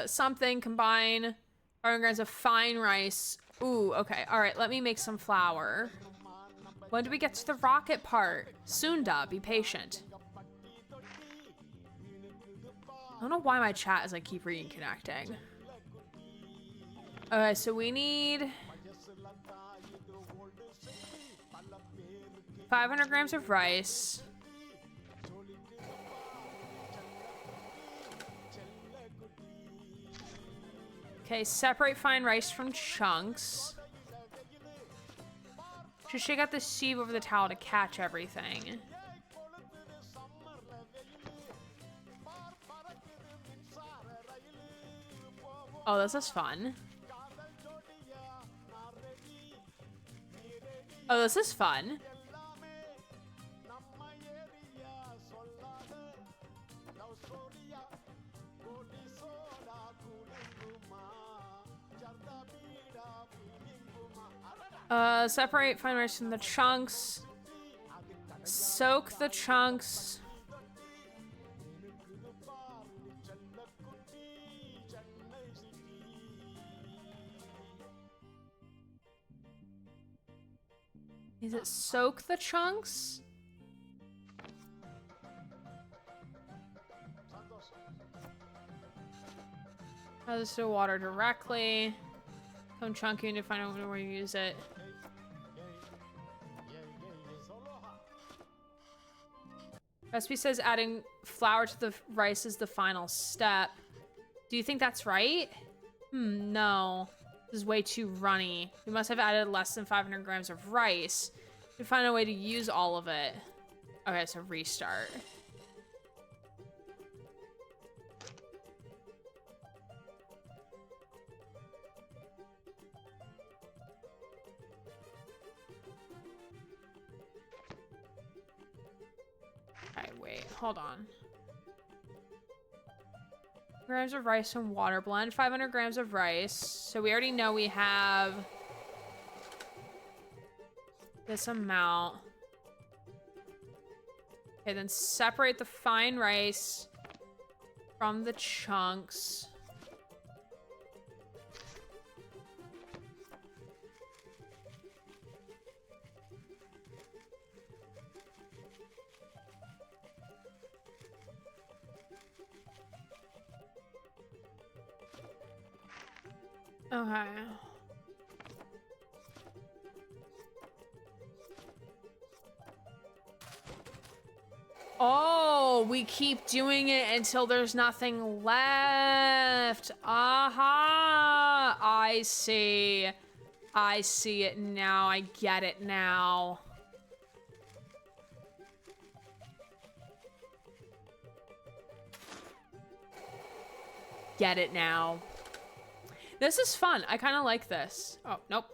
Something combine 500 grams of fine rice. Ooh, okay. All right, let me make some flour. When do we get to the rocket part? Soon, duh. Be patient. I don't know why my chat is like keep reconnecting. Okay, so we need 500 grams of rice. Okay, separate fine rice from chunks. Just shake out the sieve over the towel to catch everything. Oh, this is fun. Oh, this is fun. Separate fine rice from the chunks. Soak the chunks Is it soak the chunks? Add this to water directly. Come chunky to find out where you use it. Recipe says adding flour to the rice is the final step. Do you think that's right? No. This is way too runny. We must have added less than 500 grams of rice. We find a way to use all of it. Okay, so restart. Okay, wait, hold on. Grams of rice and water blend. 500 grams of rice. So we already know we have this amount. Okay, then separate the fine rice from the chunks. Okay. Oh, we keep doing it until there's nothing left. Aha! I see. I see it now. I get it now. Get it now. This is fun. I kind of like this. Oh, nope.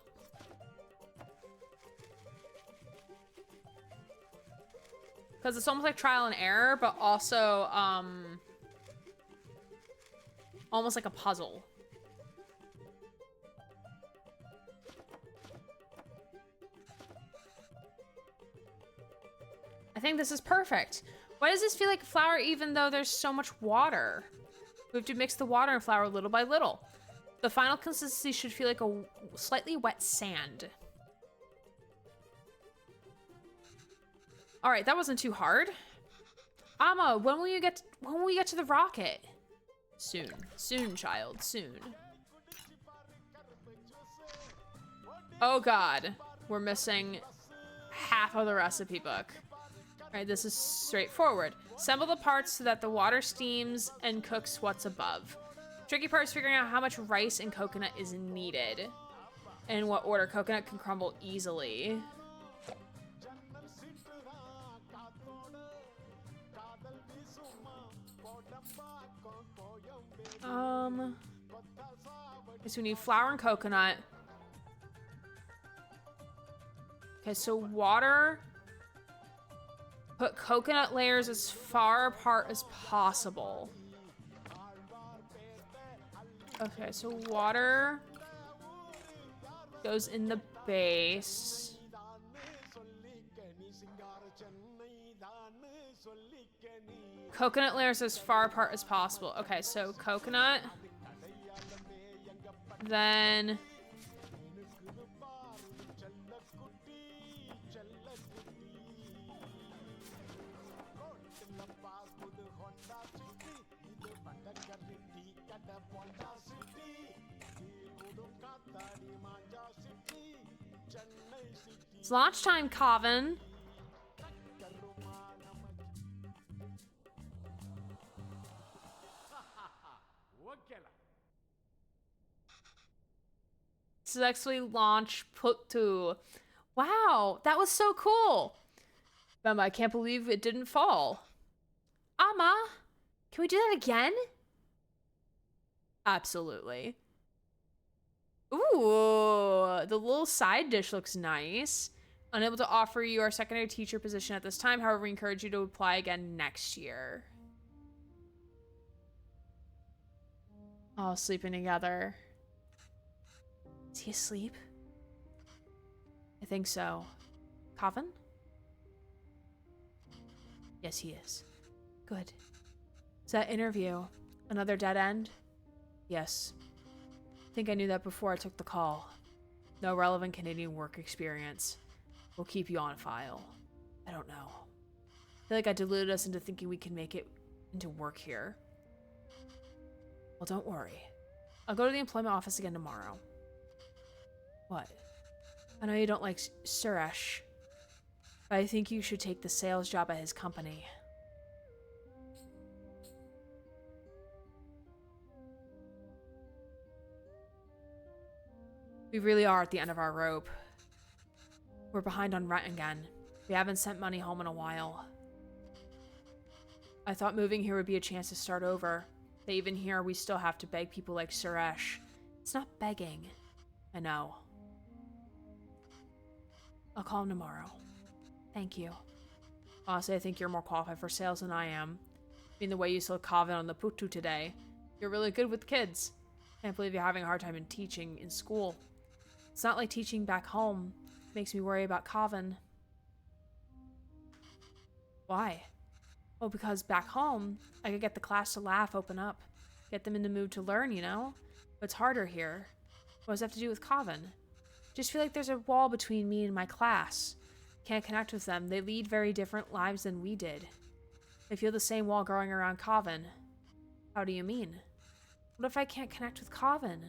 Because it's almost like trial and error, but also, almost like a puzzle. I think this is perfect. Why does this feel like flour even though there's so much water? We have to mix the water and flour little by little. The final consistency should feel like a slightly wet sand. All right, that wasn't too hard. Amma, when will you get to the rocket? Soon. Soon, child, soon. Oh god, we're missing half of the recipe book. All right, this is straightforward. Assemble the parts so that the water steams and cooks what's above. Tricky part is figuring out how much rice and coconut is needed. And in what order. Coconut can crumble easily. Okay, so we need flour and coconut. Okay, so water. Put coconut layers as far apart as possible. Okay, so water goes in the base. Coconut layers as far apart as possible. Okay, so coconut. Then it's launch time, Coven. Successfully launch put to. Wow, that was so cool. Venba, I can't believe it didn't fall. Amma, can we do that again? Absolutely. Ooh, the little side dish looks nice. Unable to offer you our secondary teacher position at this time. However, we encourage you to apply again next year. Oh, sleeping together. Is he asleep? I think so. Coven? Yes, he is. Good. Is that interview another dead end? Yes. I think I knew that before I took the call. No relevant Canadian work experience. We'll keep you on file. I don't know. I feel like I deluded us into thinking we can make it into work here. Well, don't worry. I'll go to the employment office again tomorrow. What? I know you don't like Suresh, but I think you should take the sales job at his company. We really are at the end of our rope. We're behind on rent again. We haven't sent money home in a while. I thought moving here would be a chance to start over. But even here, we still have to beg people like Suresh. It's not begging. I know. I'll call him tomorrow. Thank you. Honestly, I think you're more qualified for sales than I am. I mean, the way you sold Kavin on the Putu today. You're really good with kids. Can't believe you're having a hard time in teaching in school. It's not like teaching back home. It makes me worry about Kavin. Why? Well, because back home, I could get the class to laugh, open up. Get them in the mood to learn, you know? But it's harder here. What does that have to do with Kavin? Just feel like there's a wall between me and my class. Can't connect with them. They lead very different lives than we did. I feel the same wall growing around Kavin. How do you mean? What if I can't connect with Kavin?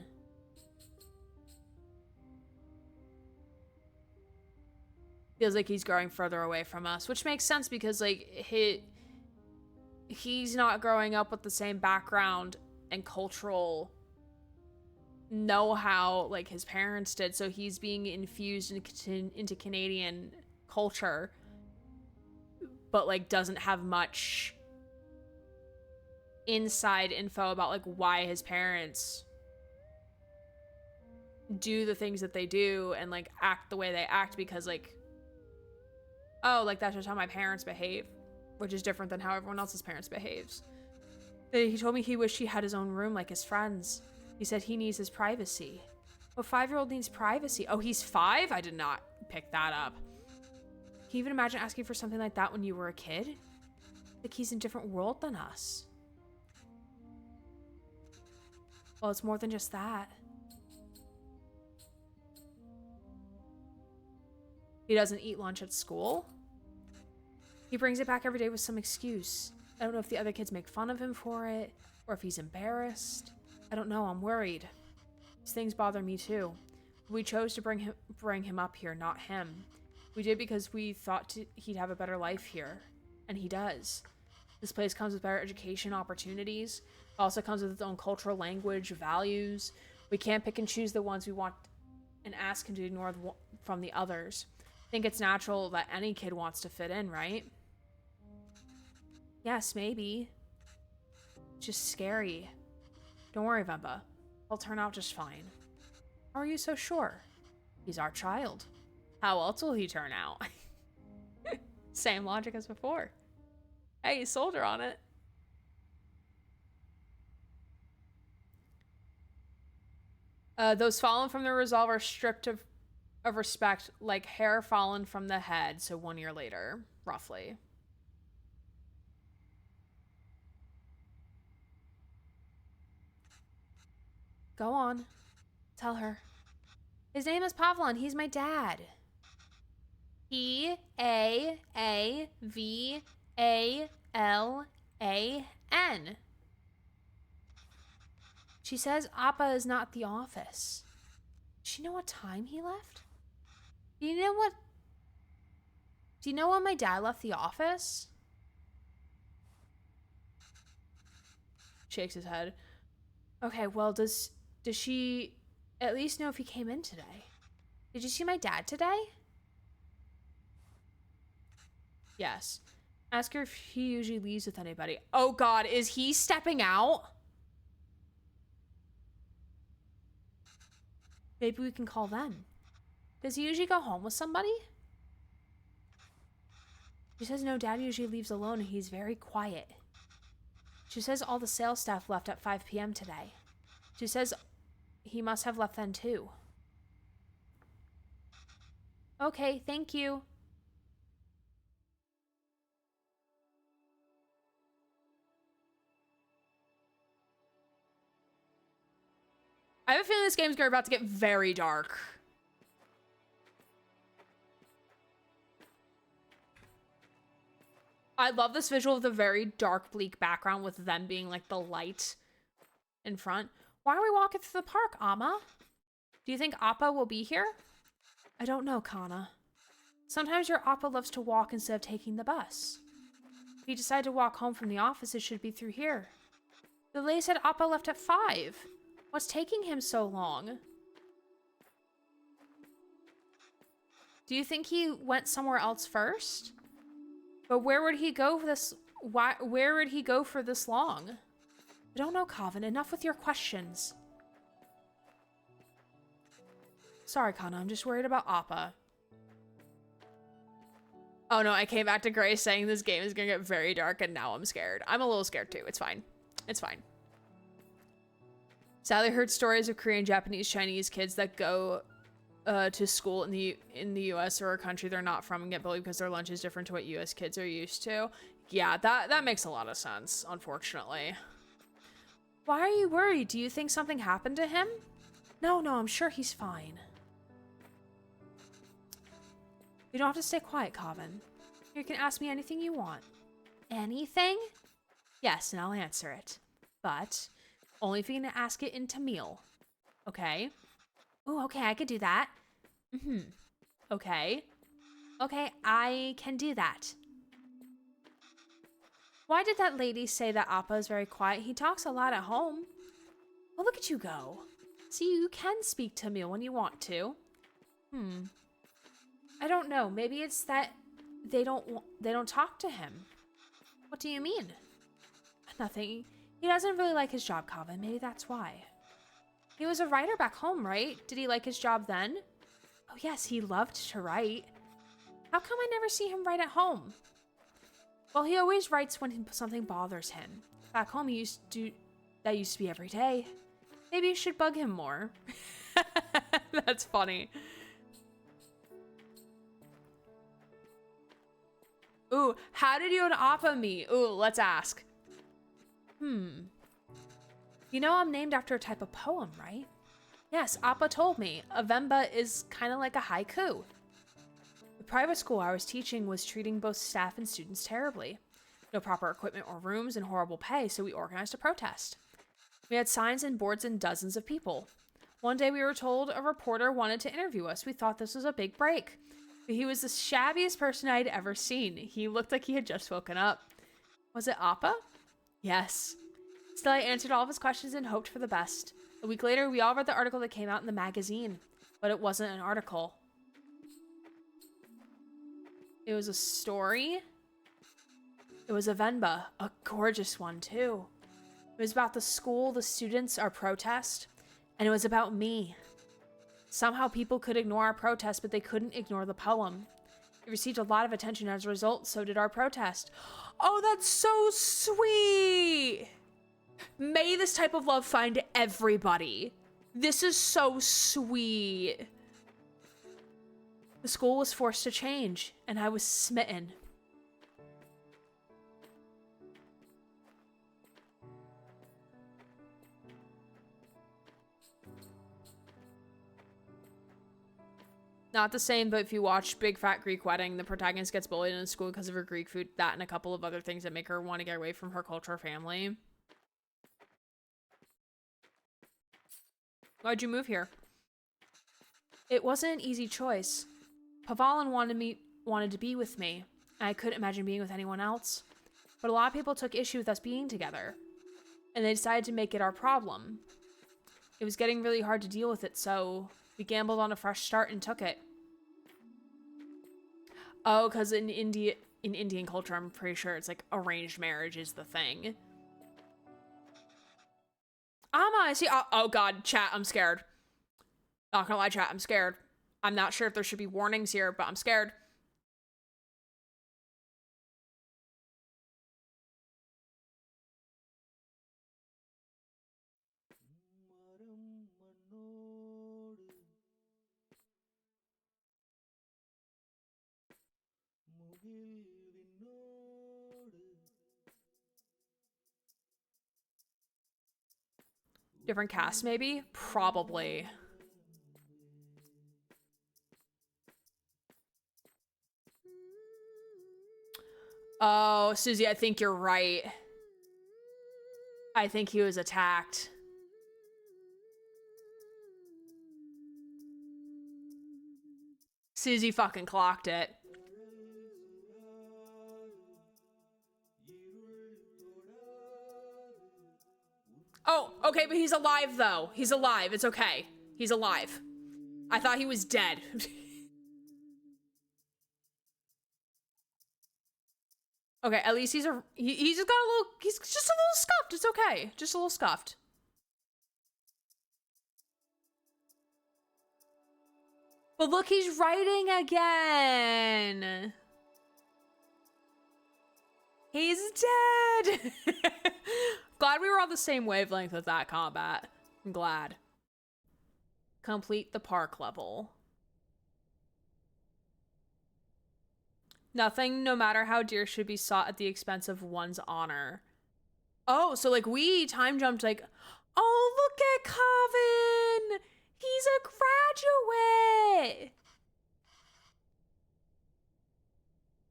Feels like he's growing further away from us, which makes sense because, like, he's not growing up with the same background and cultural know-how like his parents did, so he's being infused into Canadian culture, but, like, doesn't have much inside info about, like, why his parents do the things that they do and, like, act the way they act because, like, oh, like, that's just how my parents behave, which is different than how everyone else's parents behaves. He told me he wished he had his own room like his friends. He said he needs his privacy. What 5-year-old needs privacy? Oh, he's 5? I did not pick that up. Can you even imagine asking for something like that when you were a kid? Like, he's in a different world than us. Well, it's more than just that. He doesn't eat lunch at school. He brings it back every day with some excuse. I don't know if the other kids make fun of him for it, or if he's embarrassed. I don't know, I'm worried. These things bother me too. We chose to bring him up here, not him. We did because we thought he'd have a better life here. And he does. This place comes with better education opportunities. It also comes with its own cultural language, values. We can't pick and choose the ones we want and ask him to ignore from the others. I think it's natural that any kid wants to fit in, right? Yes, maybe. It's just scary. Don't worry, Venba. He'll turn out just fine. How are you so sure? He's our child. How else will he turn out? Same logic as before. Hey, soldier on it. Those fallen from the resolve are stripped of respect, like hair fallen from the head. So 1 year later, roughly. Go on. Tell her. His name is Pavlon. He's my dad. P-A-A-V-A-L-A-N. She says Appa is not at the office. Does she know what time he left? Do you know when my dad left the office? Shakes his head. Okay, well, does she at least know if he came in today? Did you see my dad today? Yes. Ask her if he usually leaves with anybody. Oh God, is he stepping out? Maybe we can call them. Does he usually go home with somebody? She says no, Dad usually leaves alone and he's very quiet. She says all the sales staff left at 5 p.m. today. She says he must have left then too. Okay, thank you. I have a feeling this game's about to get very dark. I love this visual of the very dark, bleak background with them being like the light in front. Why are we walking through the park, Amma? Do you think Appa will be here? I don't know, Kana. Sometimes your Appa loves to walk instead of taking the bus. If you decide to walk home from the office, it should be through here. The lady said Appa left at 5. What's taking him so long? Do you think he went somewhere else first? But where would he go for this? Where would he go for this long? I don't know, Kavin. Enough with your questions. Sorry, Kana. I'm just worried about Appa. Oh no, I came back to Grace saying this game is gonna get very dark and now I'm scared. I'm a little scared too. It's fine. It's fine. Sadly, heard stories of Korean, Japanese, Chinese kids that go to school in the US or a country they're not from and get bullied because their lunch is different to what US kids are used to. Yeah, that makes a lot of sense, unfortunately. Why are you worried? Do you think something happened to him? No, I'm sure he's fine. You don't have to stay quiet, Kavin. You can ask me anything you want. Anything? Yes, and I'll answer it. But only if you can ask it in Tamil. Okay? Ooh, okay, I could do that. Okay. Okay, I can do that. Why did that lady say that Appa is very quiet? He talks a lot at home. Well, look at you go. See, you can speak Tamil when you want to. I don't know. Maybe it's that they don't talk to him. What do you mean? Nothing. He doesn't really like his job, Kavin. Maybe that's why. He was a writer back home, right? Did he like his job then? Oh yes, he loved to write. How come I never see him write at home? Well, he always writes when something bothers him. Back home, that used to be every day. Maybe you should bug him more. That's funny. Ooh, how did you and Appa meet? Ooh, let's ask. You know I'm named after a type of poem, right? Yes, Appa told me. A Venba is kind of like a haiku. The private school I was teaching was treating both staff and students terribly. No proper equipment or rooms and horrible pay, so we organized a protest. We had signs and boards and dozens of people. One day we were told a reporter wanted to interview us. We thought this was a big break. But he was the shabbiest person I'd ever seen. He looked like he had just woken up. Was it Appa? Yes. Still, I answered all of his questions and hoped for the best. A week later, we all read the article that came out in the magazine. But it wasn't an article. It was a story. It was a Venba. A gorgeous one, too. It was about the school, the students, our protest. And it was about me. Somehow people could ignore our protest, but they couldn't ignore the poem. It received a lot of attention as a result, so did our protest. Oh, that's so sweet! May this type of love find everybody. This is so sweet. The school was forced to change, and I was smitten. Not the same, but if you watch Big Fat Greek Wedding, the protagonist gets bullied in school because of her Greek food, that and a couple of other things that make her want to get away from her culture or family. Why'd you move here? It wasn't an easy choice. Pavalin wanted to be with me, and I couldn't imagine being with anyone else. But a lot of people took issue with us being together, and they decided to make it our problem. It was getting really hard to deal with it, so we gambled on a fresh start and took it. Oh, because in Indian culture, I'm pretty sure it's like arranged marriage is the thing. Amma, I see. Oh god, chat, I'm scared. Not gonna lie, chat, I'm scared. I'm not sure if there should be warnings here, but I'm scared. Different cast, maybe? Probably. Oh, Susie, I think you're right. I think he was attacked. Susie fucking clocked it. Oh, okay, but he's alive, though. He's alive. It's okay. He's alive. I thought he was dead. Okay, at least he's just got a little, he's just a little scuffed. It's okay. Just a little scuffed. But look, he's writing again. He's dead. Glad we were on the same wavelength with that combat. I'm glad. Complete the park level. Nothing, no matter how dear, should be sought at the expense of one's honor. Oh, so like we time jumped like, oh, look at Calvin. He's a graduate.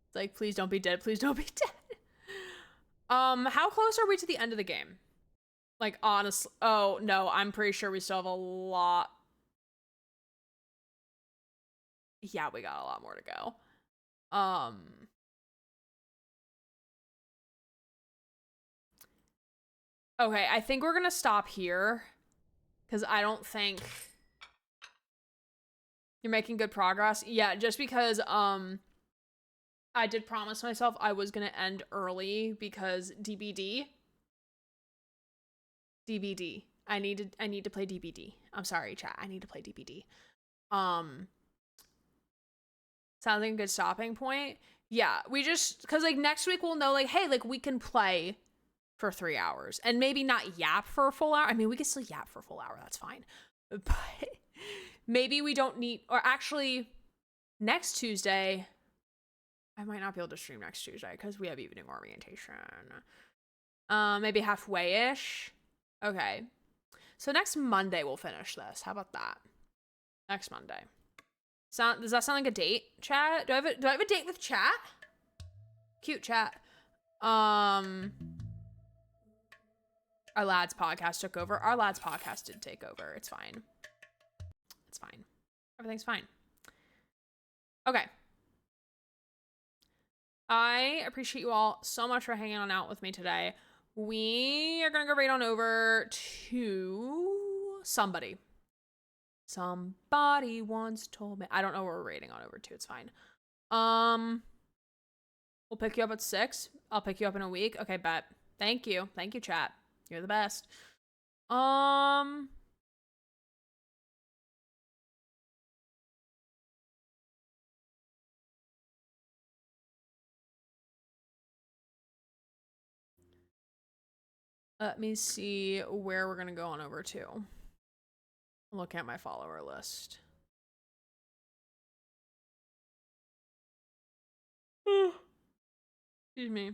It's like, please don't be dead. Please don't be dead. How close are we to the end of the game? Like, honestly, oh no, I'm pretty sure we still have a lot. Yeah, we got a lot more to go. Okay, I think we're gonna stop here because I don't think you're making good progress. Yeah, just because I did promise myself I was gonna end early because DBD. I need to play DBD. I'm sorry, chat. I need to play DBD. Sounds like a good stopping point. Yeah, we just, because like next week we'll know like, hey, like we can play for 3 hours and maybe not yap for a full hour. I mean, we can still yap for a full hour. That's fine. But maybe we don't need, or actually next Tuesday, I might not be able to stream next Tuesday because we have evening orientation. Maybe halfway-ish. Okay. So next Monday we'll finish this. How about that? Next Monday. Does that sound like a date, chat? Do I have a date with chat? Cute chat. Our lads podcast took over. Our lads podcast did take over. It's fine. It's fine. Everything's fine. Okay. I appreciate you all so much for hanging on out with me today. We are gonna go right on over to somebody. Somebody once told me. I don't know where we're rating on over to. It's fine. We'll pick you up at 6. I'll pick you up in a week. Okay, bet. Thank you. Thank you, chat. You're the best. Let me see where we're gonna go on over to. Look at my follower list. Excuse me.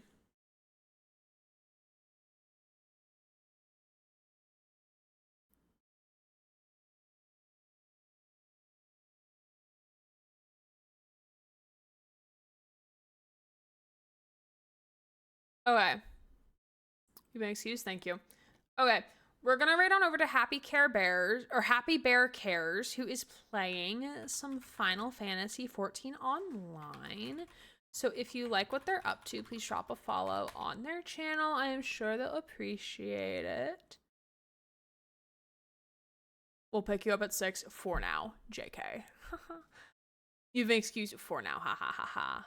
Okay. Give me an excuse. Thank you. Okay. We're gonna right on over to Happy Bear Cares, who is playing some Final Fantasy 14 online. So if you like what they're up to, please drop a follow on their channel. I am sure they'll appreciate it. We'll pick you up at 6 for now, JK. You have an excuse for now, ha ha ha ha.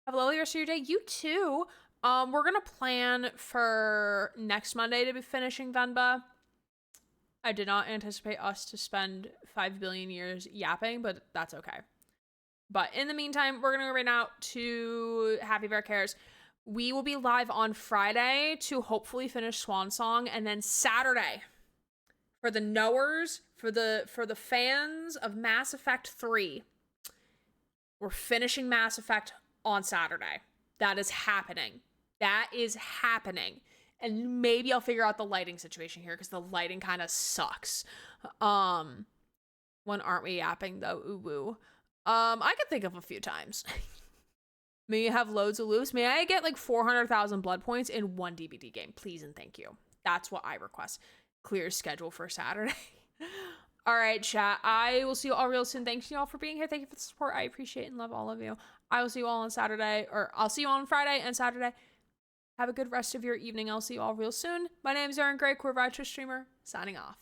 Have a lovely rest of your day. You too. We're gonna plan for next Monday to be finishing Venba. I did not anticipate us to spend 5 billion years yapping, but that's okay. But in the meantime, we're going to go right now to Happy Bear Cares. We will be live on Friday to hopefully finish Swan Song, and then Saturday for the knowers, for the fans of Mass Effect 3. We're finishing Mass Effect on Saturday. That is happening. That is happening. And maybe I'll figure out the lighting situation here because the lighting kind of sucks. When aren't we yapping though? Ooh woo. I could think of a few times. May you have loads of loops. May I get like 400,000 blood points in one DBD game, please and thank you. That's what I request. Clear schedule for Saturday. All right, chat. I will see you all real soon. Thanks you all for being here. Thank you for the support. I appreciate and love all of you. I will see you all on Saturday, or I'll see you on Friday and Saturday. Have a good rest of your evening. I'll see you all real soon. My name is Erin Gray, Core Virtual Streamer, signing off.